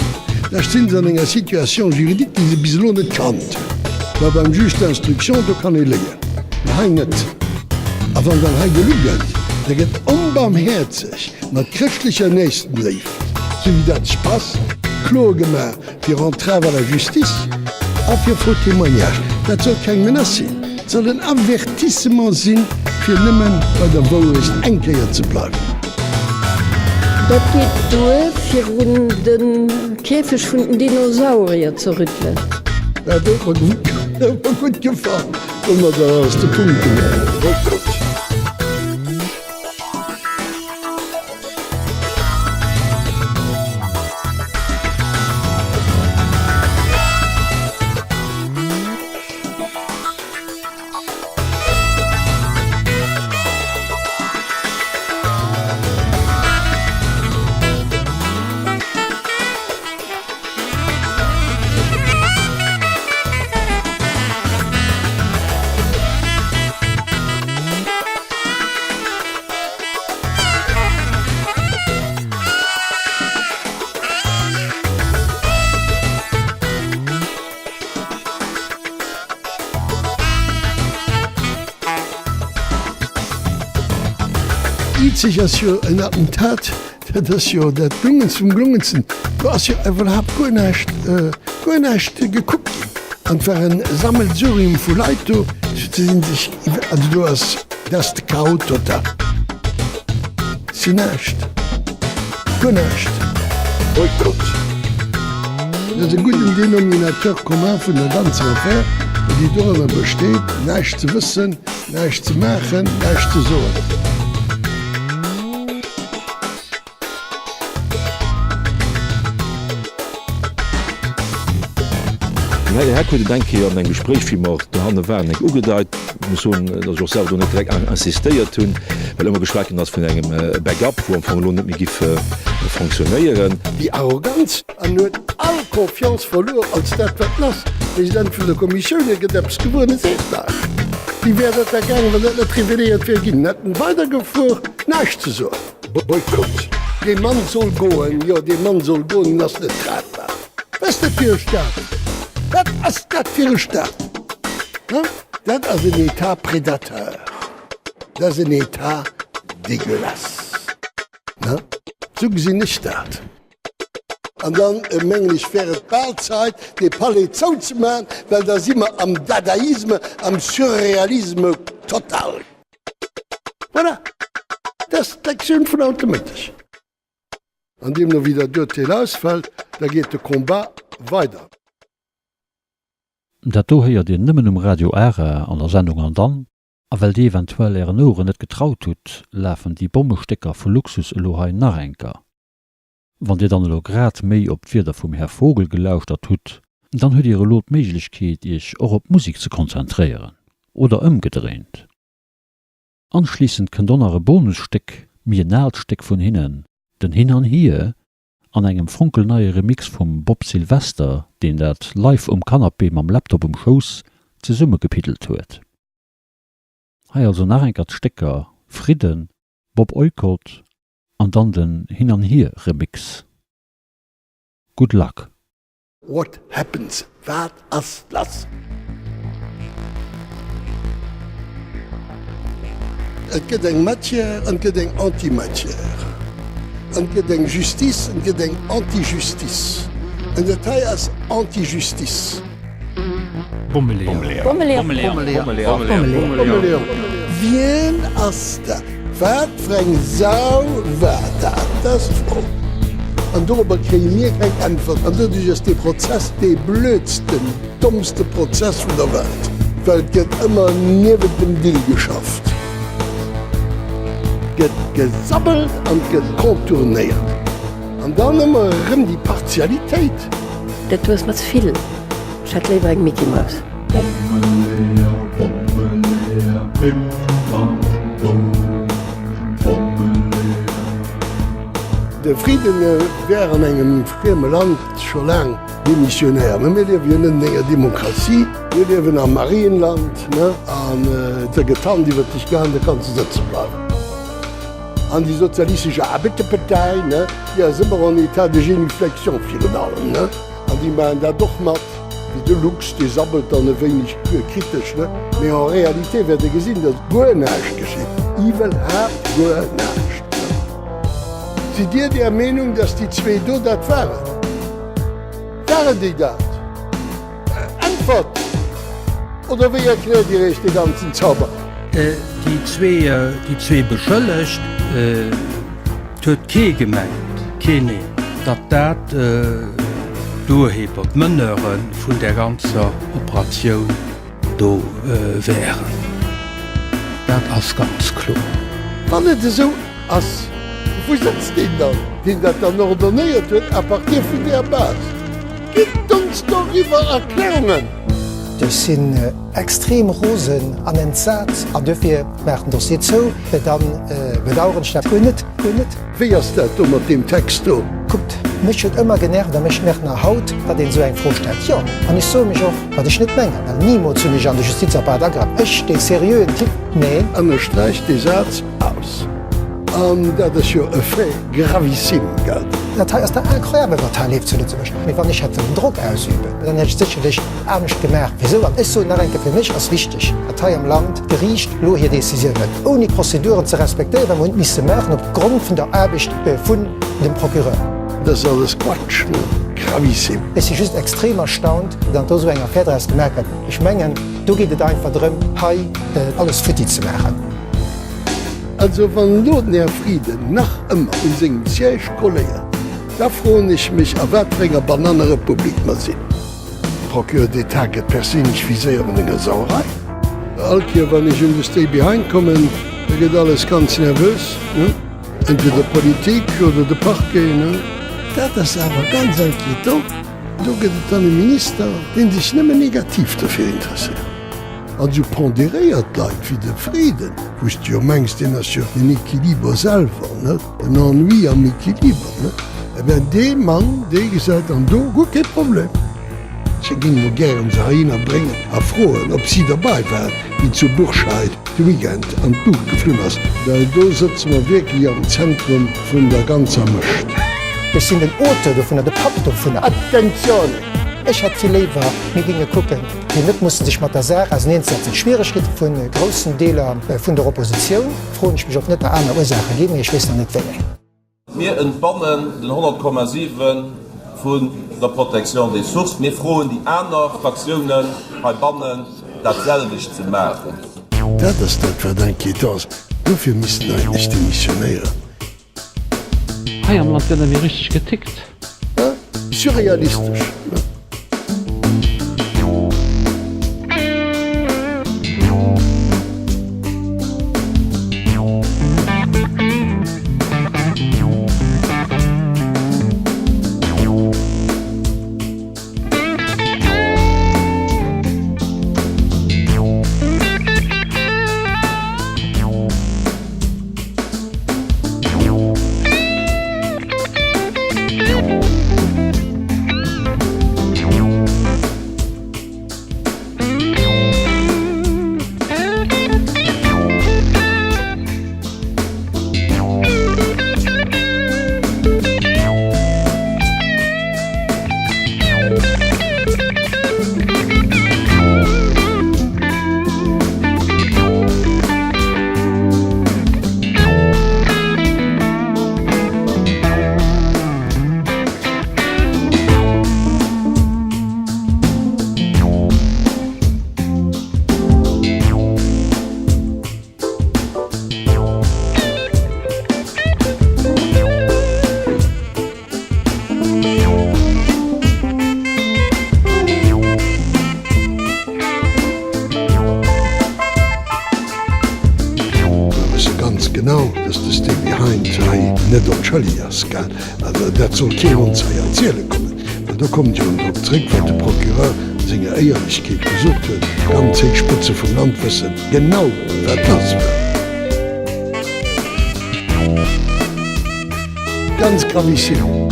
da sinn se an enger Situation juridik, die se bis lo net kannt. Wa beim just Instruktion do kann e leien. Ha net. A wann dann ha gelugget, der gett onbarmherzig mat christlicher Nächsten lief. So wie dat Spaß, klo gemer fir Entrave à la Justice, a fir faux témoignage. Dat soll kein Menace sinn. Soll ein Avertissement sinn fir nimmen bei der Wohlrecht enkeier zu bleiben. Dat geht durch fir hun den Käfech vun den Dinosaurier zu rütteln. Ja, dat war gut gefahren, um aus de Punkt gemerkt. Sich as jo en Attentat, dat jo dat Glungen zum Glungenzen. Du hast jo überhaupt gonecht geguckt. Und war ein Sammelsurium vu Leito sich du hast das kaut oder sie nächt. Gonecht. Boykott. Dat een guten Denominateur commun vun der ganze Affaire, die darüber besteht, nächt zu wissen, nächt zu machen, nächt zu sorgen. Herr denke an eng Gespräch wie der han waren eng ugedeit selber net insistéiert hunn, well immer geschwaken ass vun engem Backup, wo am Lo net gif funktionéieren. Die Arroganz an all Konfianz verlor als dat wat lass. Präsident vu der Kommission gedeps geworden se. Die werdet der gang wann net privileiert fir gin netten weitergefu nach zu so. Boykott. De Mann soll goen, ja de Mann soll goen ass net tragbar. Was der fir Staat? Dat ass dat fir Staat. Dat as een Etat Predateur. Dat is een Etat dégueulasse. So gesinn nicht Staat. Und dann menglich faire Ballzeit de Palais zou zu machen, weil da immer am Dadaisme, am Surrealisme total. Voilà. Das ist Lektion von automatisch. An dem noch wieder dort ausfällt, da geht der Combat weiter. Dat do heier Di nëmmen Radio Äre an der Sendung an dann, a well Di eventuell Ären Ohren net getraut huet, läfen die Bommestecker vu Luxus Elohai nachenker. Wann Dir dann lo grad méi op d'Wider vum Herr Vogel gelauschert huet, dann huet Ihre Lot Meiglichkeet Ich och op Musik ze konzentrieren oder ëmgedreht. Anschließend kën donnere Bonussteck mir Nalsteck vun hinnen, den hin an hier, an engem funkelneie Remix vum Bob Sylvester, den dat live Kanapé am Laptop Schoß ze Summe gepitelt huet. Hei also nachenkert Stecker, Frieden, Bob Eukot, an dann den hin an hier Remix. Good luck. What happens? Wat as lass? Et gibt eng Matière, et gibt eng Antimatière. Et gibt eng Justice, et gibt eng Antijustice. En Detail as Antijustice. Wien as dat? Wat freng sau wat dat? Das Frau. Und darüber kriegen wir keine Antwort. Und dadurch ist der Prozess der blödste, dummste Prozess von der Welt. Weil es wird immer neben dem Deal geschafft. Es wird gesammelt und gekonturniert. Und dann immer die Partialität. Das ist was viel. Ich hätte lieber ein Mickey Mouse. Der Frieden wäre in einem fremden Land schon lange demissionär. Wir leben in einer Demokratie, wir leben am Marienland, und der getan, die wird nicht gerne, da kannst du sitzen bleiben. An die sozialistische Arbeiterpartei, ja, sind wir an Etat de Genuflexion für allem. Und die meinen da doch mal, wie der Lux, die sammelt dann ein wenig kritisch. Aber in Realität wird gesehen, dass gar nichts geschieht. Evil hat gar nichts. Sind ihr der Meinung, dass die zwei do das waren? Waren die das? Antwort! Oder wie erklärt ihr euch den ganzen Zauber? Die zwei beschëllecht huet kee gemengt, Kene, dat dohebert Mënneren vun der ganzer Operatioun do wären. Dat ass ganz klo. Wann et so ass wo setzt den dann? Den dat dann ordonnéiert huet a partir vun der Bas. Gibt uns doch iwwer Erklärungen! Das sind extrem Rosen an den Satz, und dafür werden das jetzt so, dann bedauern ich das nicht. Wie ist das mit dem Text? Guckt, mich hat immer genervt, dass mich nicht nach Haut, dass den so ein vorstellt. Ja, und ich so mich auch, was ich nicht meine, weil niemand zu mich an der Justizapparat angeht. Ich stehe seriös, nein. Und er streicht den Satz aus. Und das ist ja ein Fall gravissime, gell? Das heißt, der incroyable Partei lebt zu Lützburg. Wenn ich hätte einen Druck ausüben, dann hätte ich sicherlich auch nicht gemerkt, wieso. Das ist so, für mich als wichtig. Die Partei im Land riecht, nur hier Decisionen. Ohne Prozeduren zu respektieren, und müssen machen aufgrund von der Arbeit von dem Prokureur. Das ist alles Quatsch, ne? Gravissime. Es ist just extrem erstaunt, dass da so ein Feder gemerkt hat. Ich meine, da geht es einfach darum, alles für die zu machen. Also, wenn Herr Frieden nach immer in seinem Siège kolliert, da freue ich mich, auf was für eine Bananenrepublik wir sind. Procureur d'État geht persönlich visieren in der Sauerei. Allkehr, wenn ich in das TB heimkomme, da geht alles ganz nervös. Ne? Entweder Politik oder der Parquet. Ne? Das ist aber ganz inquiétant. Da geht es dann ein Minister, den sich nicht mehr negativ dafür interessiert. Und du ponderiert Leute wie der Frieden, wo du meinst, den hast du ein Equilibre selber, ne? Ein Ennui am Equilibre. Ne? wenn de Mann de gesagt an do gut ke Problem. Se ging mo gern se hainer bringen a froen, ob sie dabei waren, wie zu Burscheid de Weekend an Buch geflünn ass. Da do sitzen wir wirklich am Zentrum vun der ganzer Mcht. Wir sind den Auto vun der Pap vun der Attention! Ich hat viel lewer mir ginge gucken. Die net mussten sich mat der Sache als den Schwierigkeit vun großen Deler vun der Opposition. Fro ich mich op net der andere Ursache gegen ich weiß noch net wenn. Wir entbannen den 100,7 vun der Protektion des Sus mir frohen die anderen Fraktionen bei Bannen datselwich zu machen. Dat ist dat verdenke das. Dafür müssen eigentlich die Missionäre. Hey, am Land werden wir richtig getickt. Ja? Surrealistisch. Ja. Genau dass das Ding behind net op Charliers kann dat soll ke uns erzählen kommen. Da kommt jo Trick wat de Prokureur senger Eierlichkeit gesucht huet, ganz Spitze vom Landwissen genau wat das war. Ganz gravissimo.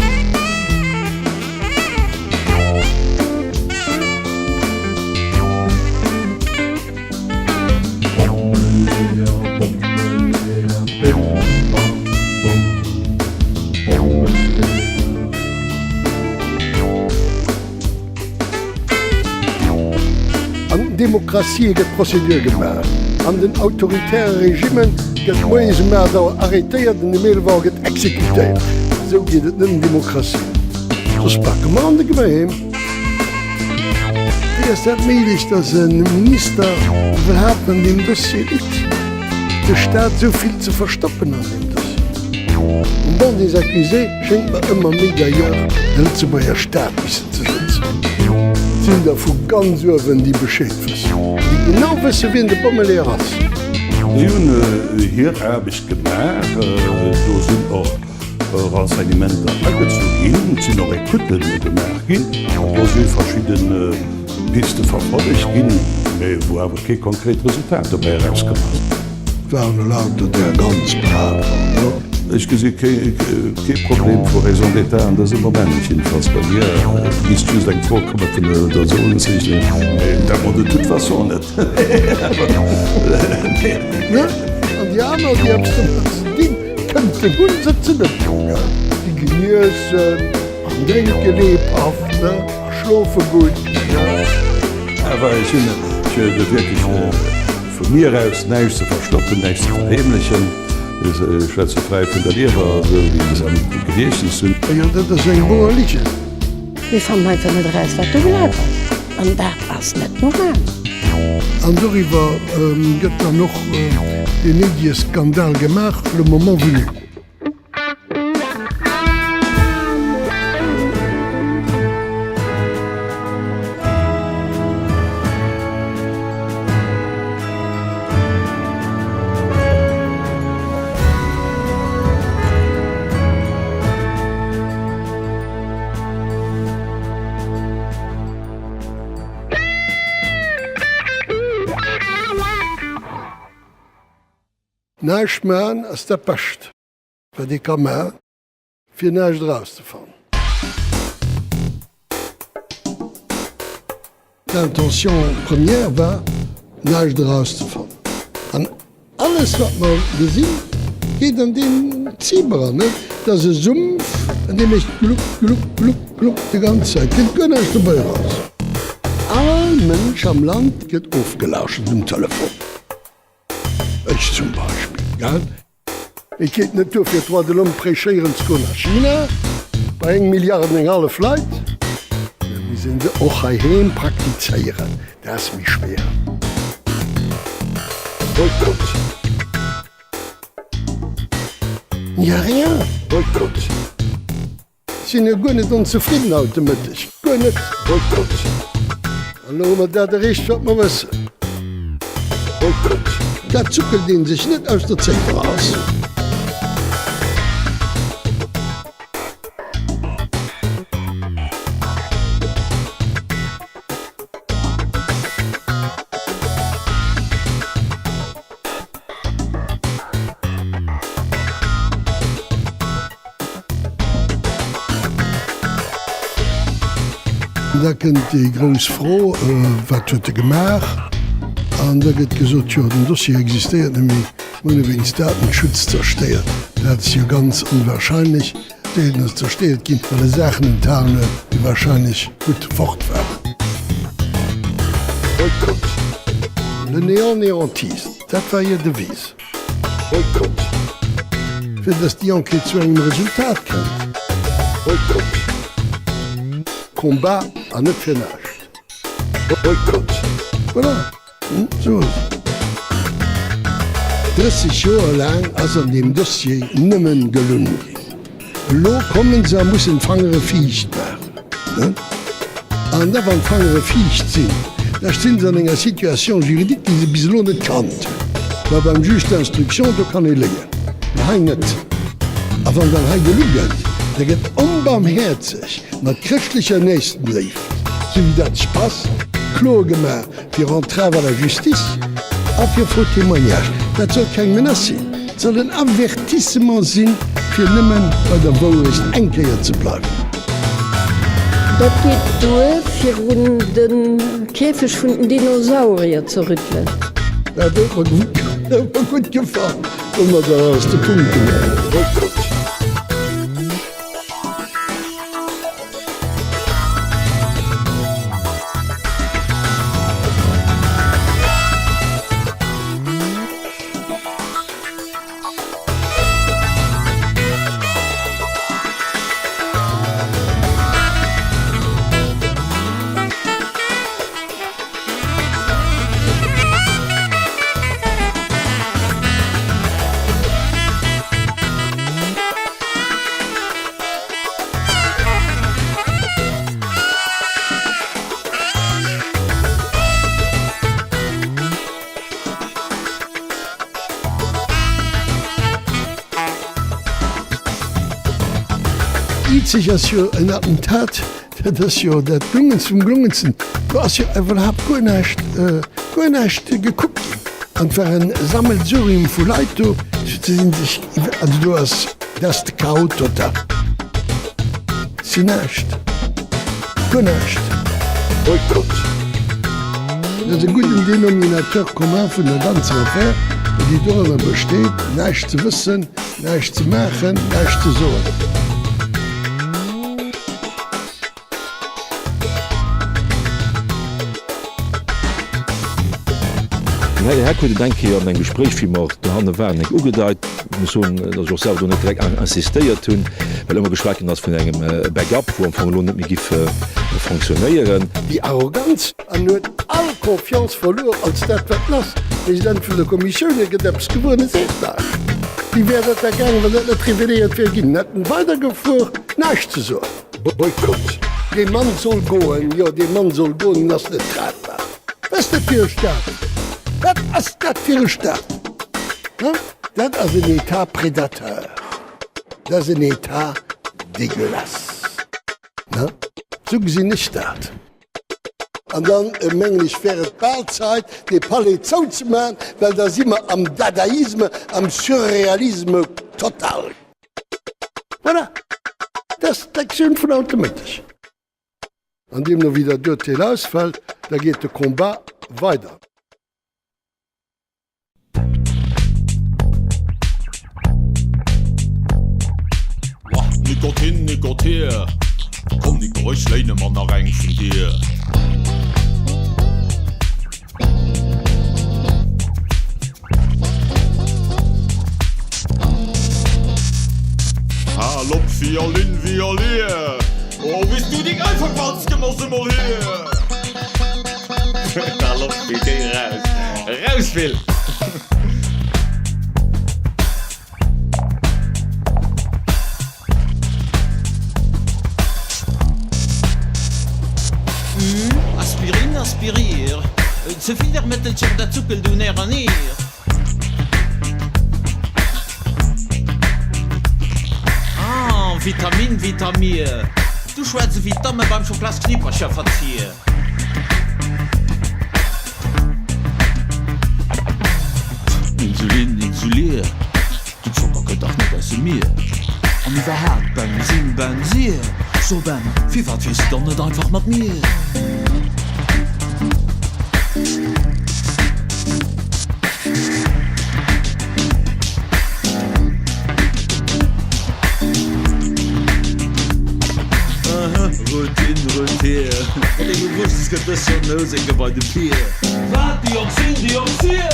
Demokratie get Prozedur gemacht. An den autoritären Regimen get Moise Mörder arretiert en de Mehlwar get exekutéiert. So geht het in Demokratie. Das Parlament gemein. Wie ist dat möglich, dass ein Minister überhaupt an dem Dossier liegt? Der Staat so viel zu verstoppen an dem Dossier. Und dann des Accusés schenkt man immer mega Jahre, zu bei der Staat zu sitzen. Sind davon ganz öwen die Bescheid wissen. Die genau wissen, wie in der Bommelehrer ist. Hier habe ich gemerkt, da sind auch Renseignementer angezogin, sind noch Rekuten bemerken. Da sind verschiedene Pisten verfolgt, wo aber kein konkretes Resultat dabei rausgekommen ist. Waren lauter der ganz brav. Ich sehe kein Problem für Raison d'État an diesem Moment nicht jedenfalls bei mir. Nicht zu sagen, vorkommen von der Sohn sich, da wurde tut was so nicht. Ja, und die anderen, die haben das Ding, könnten gut sitzen. Die genießen, am Trinken lebhaft, schlafen gut. Ja. Aber ich finde wirklich von mir aus nichts zu verstoppen, nichts zu verheimlichen. Schweze frei vun der Lehrer wie am Gedechten sind. Ja, dat is eng moer Liedje. Wie fan mein net Reis wat du bleibt. An dat ass net normal. An darüber gëtt er noch den Medieskandal gemacht, le moment venu. Neichmann ass der Pëcht, wat de Kammer fir neich rauszufahren. L'intention première war neich rauszufahren. An alles wat man gesinn geht an den Zieber, dat se Sumpf an dem ich gluck die ganze Zeit gönne ich dabei raus. All Mensch am Land geht aufgelauscht im Telefon. Ich zum Beispiel. Ja? Ich geht net fir 3 de Lom prechieren zu nach China bei 1 Milliarden eng alle Fleit. Wie sind se och heen praktizeieren. Das ist mich schwer. Boykott. Ja, rien. Boykott. Sind ja gar nicht unzufrieden automatisch. Gar nicht. Boykott. Hallo, aber da der Rest wat man wissen. Boykott. Da zuckelt den sich nicht aus der Zeit raus. Da kennt die groß froh wat huet gemach an da gëtt gesot den Dossier existiert wegen Datenschutz zersteiert. Dat ist ja ganz unwahrscheinlich es zersteiert gibt alle Sachen in Tarne, die wahrscheinlich gut fortfahren. Boykott. Le Néant-Néantiste, dat war ihr Devis. Boykott. Für das die Enquete zu einem Resultat kennt. Boykott. Combat an net firnacht. Boykott. Voilà. So. 30 Jahre lang ass an dem Dossier nëmmen gelungen gin. Lo kommen se mussssen fangere Fiicht machen. An da wann fangere Fiicht sinn, da sinn an enger Situation juridik, die se bis lo net kannt. Wa beim Just d'Instruktion do kann e leien. Ha net. A wann dann ha gelugent, der gett unbarmherzig mat christlicher Nächsten lief. So wie dat Spaß, klo gemer fir Entrave à la Justice, a fir faux témoignage. Dat soll kein Menace sinn. Soll ein Avertissement sinn fir nimmen bei der Wohlrecht enkeier zu bleiben. Dat geht durch fir run den Käfig vun den Dinosaurier zu rütteln. Dat war gut gefahren, man da aus der Punkt gemerkt. Sich as jo en Attentat, dat jo dat Glungen zum Glungenzen. Du hast jo überhaupt gonecht geguckt. Und war ein Sammelsurium vu Leito sich also du hast das kaut oder sie nächt. Gonecht. Boykott. Das ein guten Denominateur commun vun der ganze Affaire, die darüber besteht, nächt zu wissen, nächt zu machen, nächt zu sorgen. Herr denke an ein Gespräch wie macht der Hand waren eng ugedeit selber net direkt insistéiert hunn, weil immer geschwaken ass vun engem Backup wo am Lo mi gif funktionieren. Die Arroganz an huet all Konfianz verloren als dat wat lass. Präsident vun der Kommission gedeps gewone se. Wie werdet der gang wat net privileiert fir gin netten weitergefuhr nächt ze so. Boykott. De Mann soll goen, ja de Mann soll goen ass net tragbar. Was der Tür staat? Dat ass dat fir Staat. Dat ass een Etat Predateur. Dat is een Etat dégueulasse. So gesinn nicht dat. An dann menglich faire Ballzeit de Palais zou ze machen, weil da si immer am Dadaisme, am Surrealisme total. Voilà. das Lektion von automatisch. An dem nur wieder Dürtel ausfällt, da geht der Combat weiter. Nikotin, komm die Geräuschleine man nach rein von dir. Hallo, Violin. Oh, bist du dich einfach was genossen mal hier? Hallo, geh raus. Raus, Phil. Aspirir ze viel Mittelchen der Zuckel du näher an ihr. Vitamin. Du schwärze wie Damme beim Schoklassknieperscher verziehe. Insulin. Du Zucker könnt auch nicht aus mir. An überhaupt beim Sinn. So beim, wie wat wirst du nicht einfach mit mir? Rotier. Ich wusste, es gibt das schon Nösiger bei dem Pier. Was? Die Jungs hier!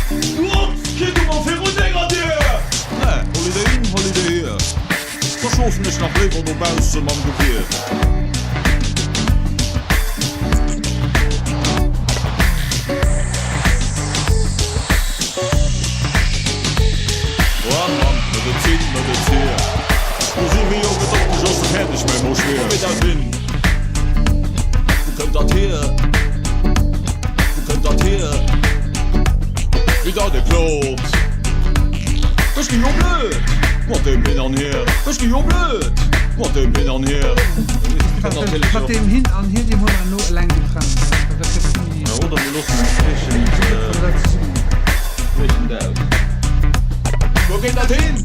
Du Kind, du mal für uns dir! Ne, Holiday hier. Verschossen ist nach Leber und Baus zum Mann geführt. Oh Mann, Medizin. Du siehst mich auch gedacht, du hast fertig, mein Mosch schwer. Mit das hin. Du könnt das hier. Wieder der Klot. Das ging auch blöd. Wat dem bin an hier. Das ging auch blöd. Wat dem bin an hier. Wat dem hin an hier, dem haben wir nur lang getrennt. Ja, oder wir lassen uns frischen da. Wo geht das hin?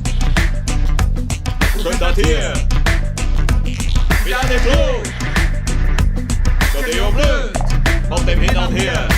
Wo könnt das hier? Wieder der Klot. Dat is ook blöd, wat dem hin an hier.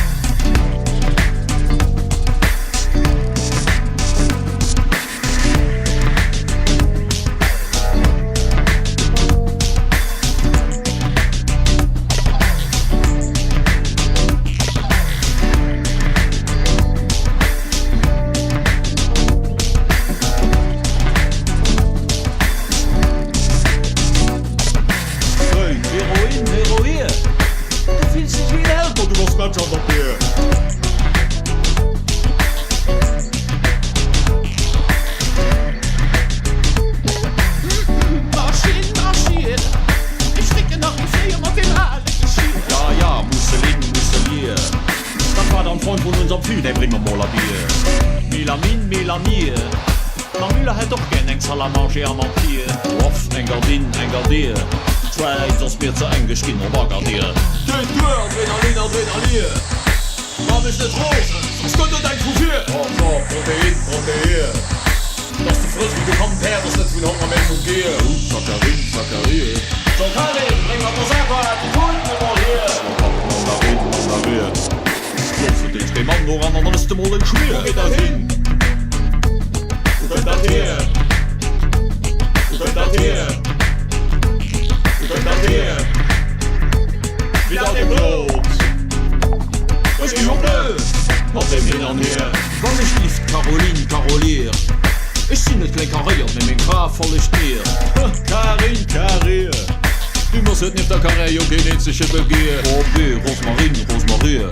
Rosmarie.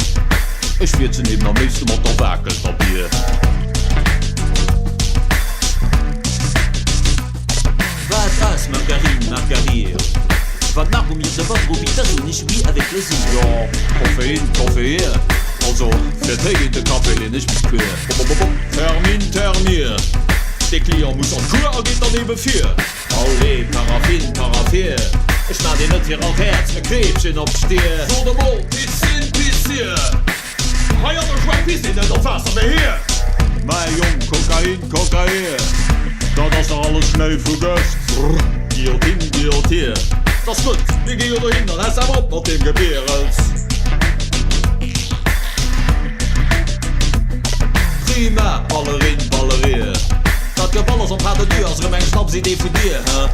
Ich werde sie neben am nächsten Mal der Werkel Papier. Was Margarine. Was nach mir de votre habitation nicht wie avec les yeux. Ja, Koffein. Also, der Tee de Kaffee nicht mit quer. Termin. Der Klient muss am Kur geht daneben 4. Allez, Paraffin. Ich mach den nicht hier auf Herz, ein Krebschen abstehe. So der Mond, bis hier. Heuer der Schwein, ist nicht auf Wasser mehr hier. Mein Jung, Kokain. Da das doch alles schnell vergesst. Guillotine. hier. Das wird, wir gehen oder hin, dann hast du aber noch dem Gebäres. Prima, Ballerin, Ballerier. Dat geballers op gaat de duur als er mijn snapsidee voor dir, hè?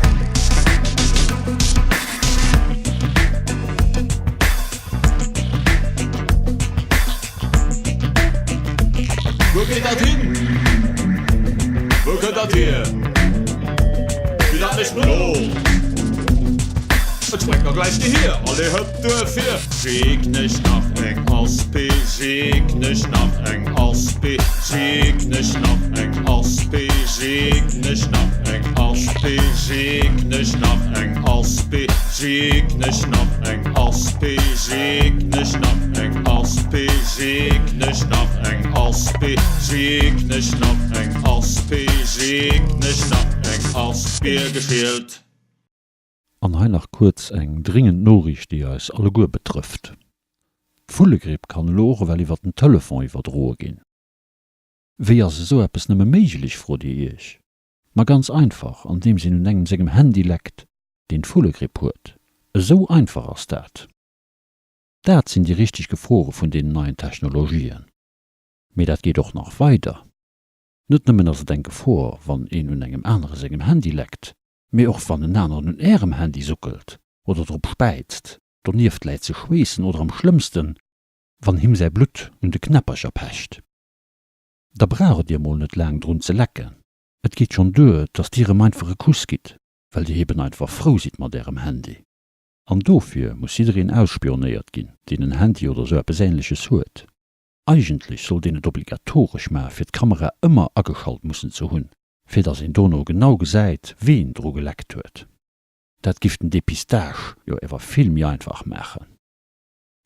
Wo geht dat hin? Wo geht dat hier? Wie dat nicht nur? Het spreekt nog gleich die hier, alle Hütte vier. Sieg nicht nach eng Aspi, sieg nicht nach eng Aspi, sieg nicht nach eng Aspi, sieg nicht nach eng Aspi, sieg nicht nach eng Aspi, sieg nicht nach eng Aspi, sieg nicht nach eng Aspi, sieg nicht nach eng Aspi, sieg nicht nach eng Aspi, sieg nicht nach eng Aspi gefehlt. An ha nach kurz eng dringend Norricht, die als alle Gur betrifft. Fullegripp kann lore, well iwwer den Telefon iwwer droe gin. Wie se so appes nëmme méiglich fro Di ich? Ma ganz einfach, an dem sinn hun engem segem Handy leckt, den Fullegripp huet. So einfach ass dat. Dat sinn die richtig Gefore vun den neuen Technologien. Me dat geht doch noch weiter. Nët nëmmen as denke vor, wann een hun engem andere segem Handy leckt, mir och wann den anderen hun Ärem Handy suckelt oder drop speizt, der nieft leit ze schweessen oder am schlimmsten, wann him sei Blut und de Knapperscher pecht. Da brauche Dir mal net lang drun ze lecken. Et geht schon due, dass Dir einfache Kuss git, weil die heben einfach froh sieht mat derem Handy. An dofir muss iedereen ausspioniert gin, den ein Handy oder so besähnliches huet. Eigentlich soll den et obligatorisch ma fir d' Kamera immer ageschalt mussen zu hunn, fir dats en Dono genau gesäit, wen dro geleckt huet. Dat gift en Depistage jo iwwer viel mir einfach machen.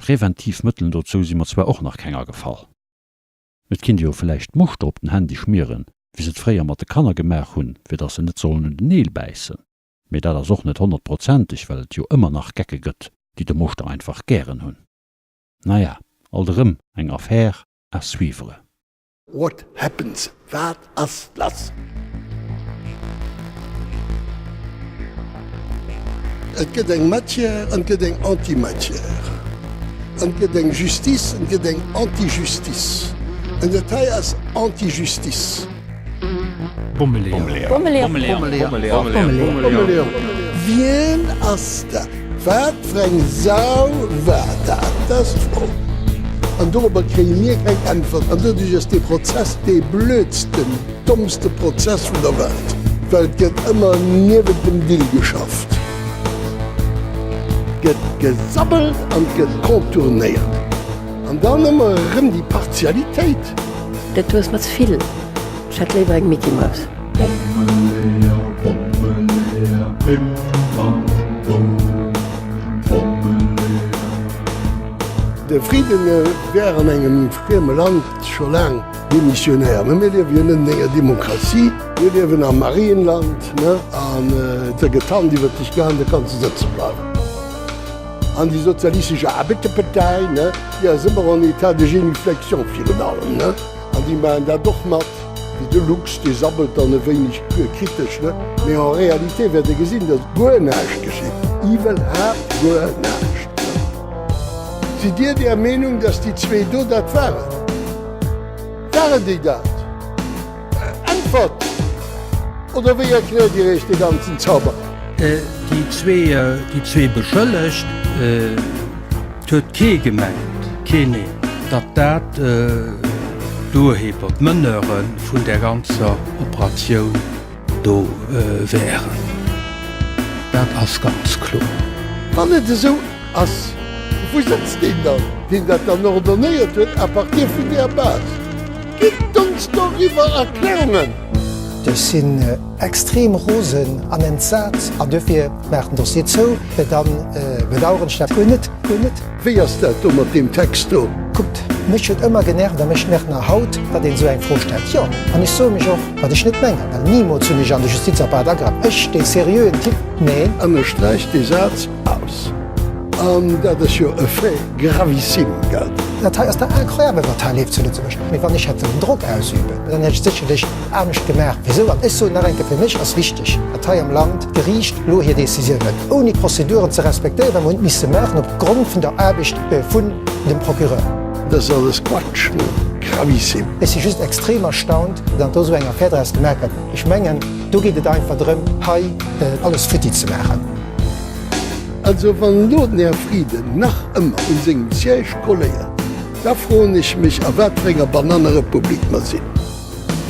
Präventivmëtteln dozo si mat zwar auch nach kenger Gefall. Et kind jo vielleicht mocht op den Handy schmieren, wie se d'réier mat de Kanner gemerk hunn, fir dat se net sollen hun den Neel beißen. Me dat as och net 100%ig, weil et jo immer nach Gecke gëtt, die de Mochte einfach gieren hunn. Naja, alderëm eng Affaire a suivre. What happens? Wat as das? Et gët eng Matière en gët eng Antimatière. En gët eng Justice en gët eng Antijustice. En Detail as Antijustice. Bommeleer. Wien as dat? Wat freng sau wat dat? Das Frau. An dober kree mir keng Antwort. An dat is de Prozess de blödsten, dummste Prozess vun der Welt. Weil gët immer niewe dem Deel geschafft. Gët gesabbelt an gekontournéiert. An dann immer rëm die Partialitéit. Dat was mat viel. Schatlewer eng Mickey Mouse. De Frieden wären engem freme Land scho lang demissionär. Me liewen enger Demokratie, wir liewen am Marienland an der Getan, die wird dich gern de ganze Sätze bleiben. An die sozialistische Arbeiterpartei ja simmer an Etat de Genuflexion vielen allen. An die man da doch mat wie de Lux die sabbelt an wenig kritisch. Me en Realität werde gesinn, dat Gonecht geschieht. Iwel hat Gonecht. Sie dir der Meinung, dass die zwei do dat waren? Waren die dat? Antwort! Oder wie erklärt die recht den ganzen Zauber? Die zwei beschëllecht huet kee gemeint, Kene, dat dohebert Mënneren vun der ganzer Operatioun do wären. Dat ass ganz klo. Wann net so ass wo setzt den dann? Den dat dann ordonnéiert huet a partir vun der Bas. Gitt uns doch iwwer Erklärungen! Das sind extrem Rosen an den Satz an dofir merken das jetzt so dann bedauern statt kunnet. Wie hast dat mat dem Text do? Guckt mich huet immer genervt, der mech nach nach Haut, dat den so eng vorstellt. Ja an ich so mich auch wat ich net menge. Niemand zu mich an der Justizapparat grab. Ech de serieuen Tipp nee an der streich de Satz aus. dat is jo e fé gravissim galt. Dat ass der Enréwerteil lief zu zech. Mi wann ich hätte den Druck ausüben. Dann hätte sicherlich ernstcht gemerkt. Wieso is so enke für mich als wichtig. Datei am Land riecht lo hier Decisionen. Ohne Prozeduren zu respektieren und miss machen op Grund vun der Erbicht vun dem Prokureur. Das alles Quatsch gravissim. Es ist just extrem erstaunt, dat so enger Fedres gemerkt. Ich mengen, du geht einfach drin, hey, alles fiti zu machen. Also wann Notner Frieden nach immer un segem Zich koléiert, da froh ich mich a Werträger Bananenrepublik ma sinn.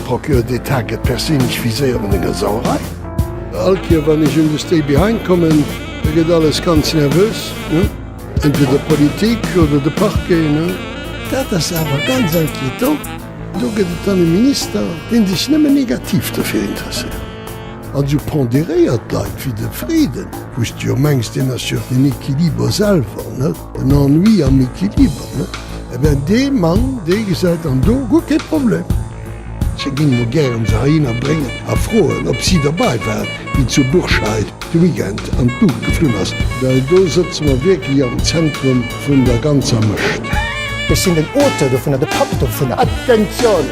Prokur de Taget persinnig viséieren enger Sauerei. Alkier wann ich Industrie beheinkommen, da geht alles ganz nervös. Entweder Politik oder de Parke. Dat is aber ganz inquietant. Du geht an den Minister, den sich nimmer negativ dafür interessiert. Also ponderéiert bleibt wie de Frieden, wost jo mengst den den Equilibre selber, den ennui am Equilibre. Ben de Mann, de gesagt an do gut kein Problem. Se ginn mo gern Sarina bringen, a froen, ob sie dabei wären, wie zu Burscheid, de Weekend an du geflünn hast. Da do sitzen wir wirklich am Zentrum vun der ganzer Mcht. Wir sind den Orte vun der Pap vun der Attention!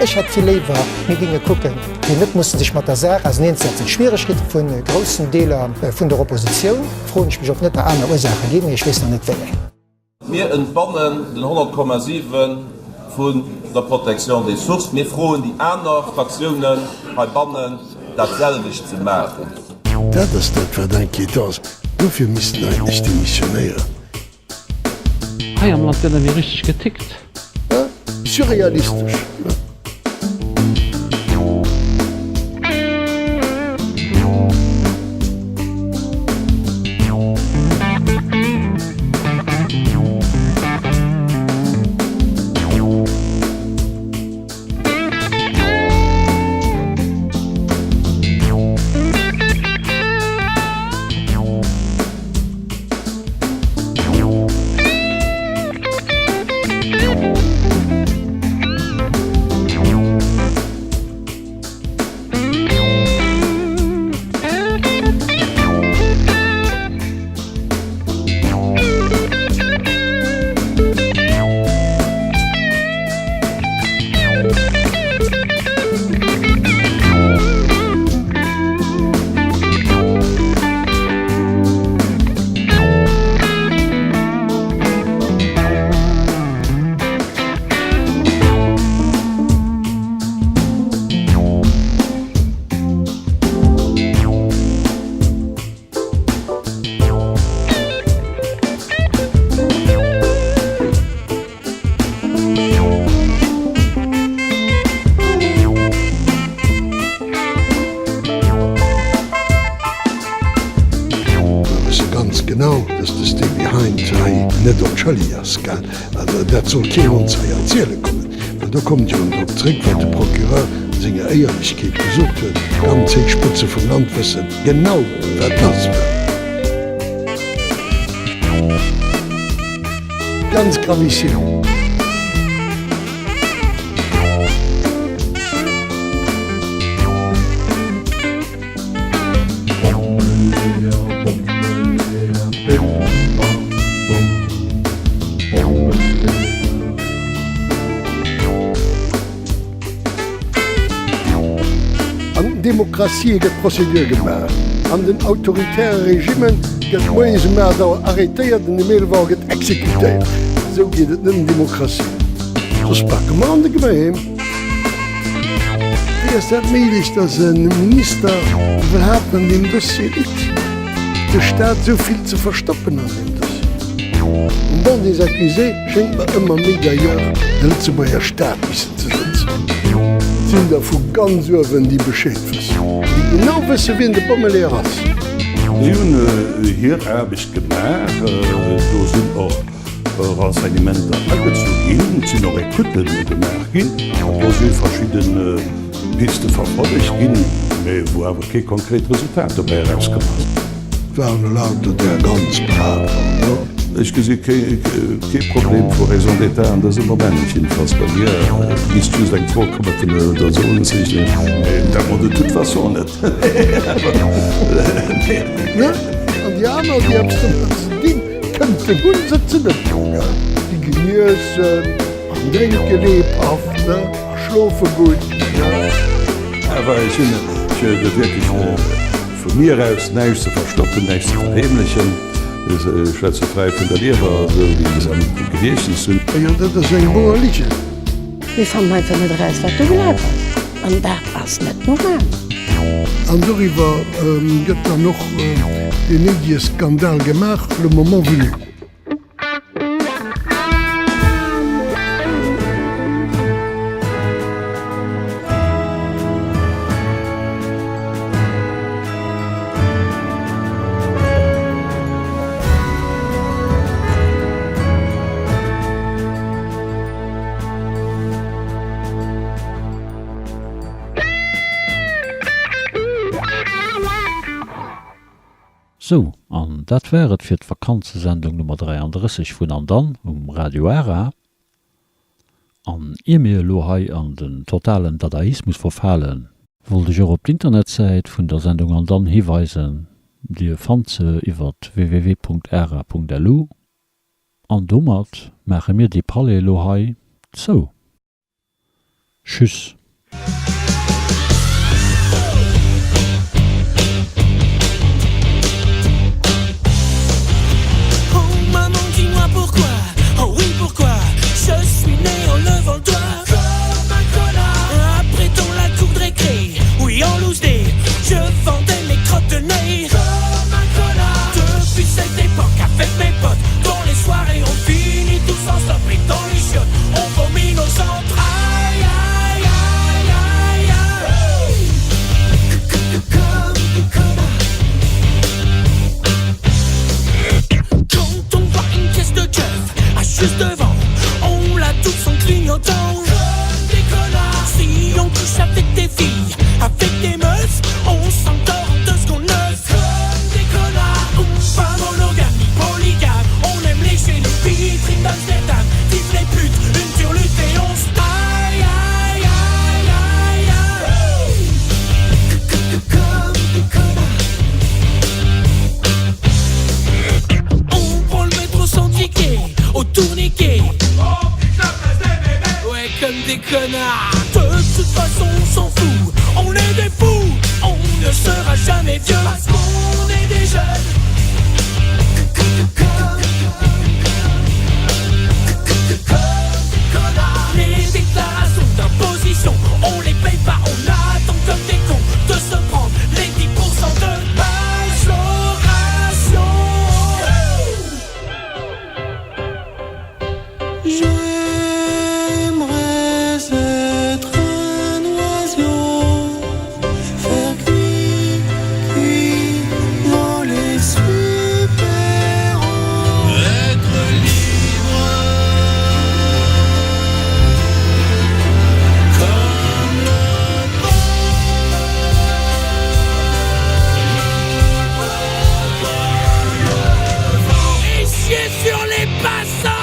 Ich hat viel lieber mir ginge gucken. Die net mussten sich mat der Sache als setzen. Schwierigkeiten vun großen Deler vun der Opposition. Fro ich mich auf net an Ursache geben, ich weiß noch net welle. Wir entbannen den 100,7 vun der Protektion des Sus. Wir frohen die anderen Fraktionen bei Bannen datselwich zu machen. Dat ist dat verdenke das. Dafür müssen eigentlich die Missionäre. Hey, am Land werden wir richtig getickt. Ja? Surrealistisch. Ja. Genau, dass das Ding behind net op Charliers kann. Dat soll ke uns erzähle kommen. Da kommt jo Trick wat de Prokureur senger Eierlichkeit gesucht huet, ganz Spitze vom Landwissen genau wat das wird. Ganz gravissimo. Demokratie get Prozedur gemacht. An den autoritären Regimen get Moise Merdauer arretiert en de Meelwal get exekutéiert. So geht het net Demokratie. So sprak man de Gemeim. Wie is dat medig dat een Minister überhaupt an dem Dossier liegt? Der Staat soviel zu verstoppen an dem Dossier. Und dann des Accusés schenkt man immer mega Jahre, den Lützeburger Staat wissen zu sitzen. Sind da vu ganz Uwen die beschéet wissen. Die genau wissen wie de Bommel ass. Hun hier habe ich gemerkt, do sind auch Renseignementer angezogin, sind noch Rekuten gemerkt, wo sie verschiedene Piste verfolgt gin, wo aber kein konkret Resultat dabei rausgemacht. Waren lauter der ganz brav. Ich gesehen kein Problem vor Raison d'État an das Moment jedenfalls bei mir ist just ein Vorkommen oder so sich da wurde de toute façon net. Und die anderen die könnte unsitzen die genießen an denke lebhaft schlofe gut aber ich finde wirklich von mir aus nächste verstoppen nächste verhemlichen Schweizer frei von der Lehrer gewesen sind ja das ist ein hoher Liedchen. Wie fan mein für mit Reis wat du gelaufen? An dat ass net normal. An darüber gëtt er noch den Medieskandal gemacht le moment venu. So, an dat wäret fir d'Vakanzesendung Nummer 33 vun an dann Radio Ära an E-Mail Lohai an den totalen Dadaismus verfallen. Wollte ich op d'Internetseite vun der Sendung an dann hinweisen, Dir fand ze iwwer www.ra.lu an dommert mache mir die Palais Lohai zo. Tschüss. Je suis né en levant le doigt comme un connard. Après ton la cour de récré, oui en loose day, je vendais mes crottes de nez comme un connard. Depuis cette époque avec mes potes, dans les soirées on finit tous en stop et dans les chiottes on vomit nos entrailles. Aïe aïe aïe aïe. Comme des connards. Quand on voit une caisse de keuf à juste devant, on la tous en clignotant comme des connards. Si on couche avec des filles, avec des meufs, on s'endort en 2 secondes 9 comme des connards. Pas monogame ni polygame, on aime lécher les vitrines d'Amsterdam. Vive les putes, une turlute et on se aïe aïe aïe aïe aïe. Comme des connards. On prend le métro sans ticket, au tourniquet. Ouais, comme des connards. De toute façon, on s'en fout. On est des fous. On ne sera jamais vieux parce qu'on est des jeunes. Les déclarations d'imposition, on les paye pas. On attend comme des cons de se prendre les 10% de majoration. J'aimerais être un oiseau, faire cuire, cuire, voler super haut, être libre comme le vent et chier sur les passants.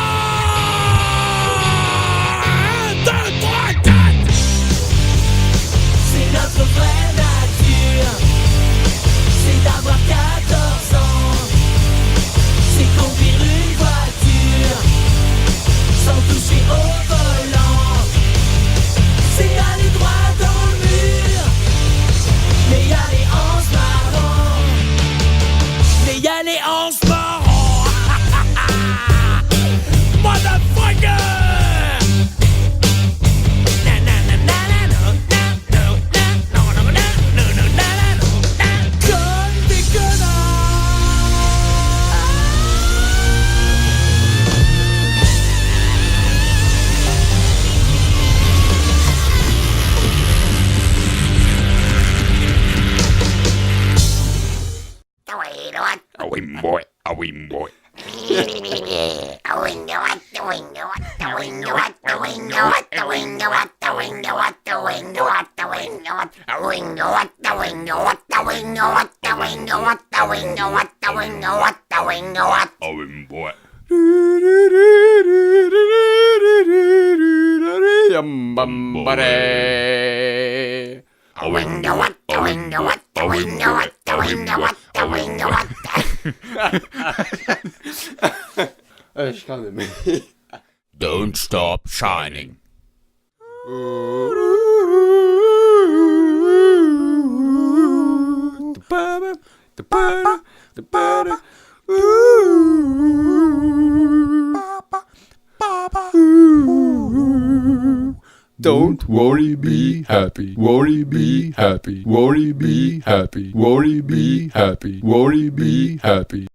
C'est notre vraie nature, c'est d'avoir 14 ans, c'est conduire une voiture sans toucher au volant, c'est aller droit dans le mur, mais y aller en se marrant, mais y aller en se marrant. Motherfucker! What? ich kann nicht mehr. Don't stop shining. Don't worry, be happy. Worry, be happy. Worry, be happy. Worry, be happy. Worry, be happy.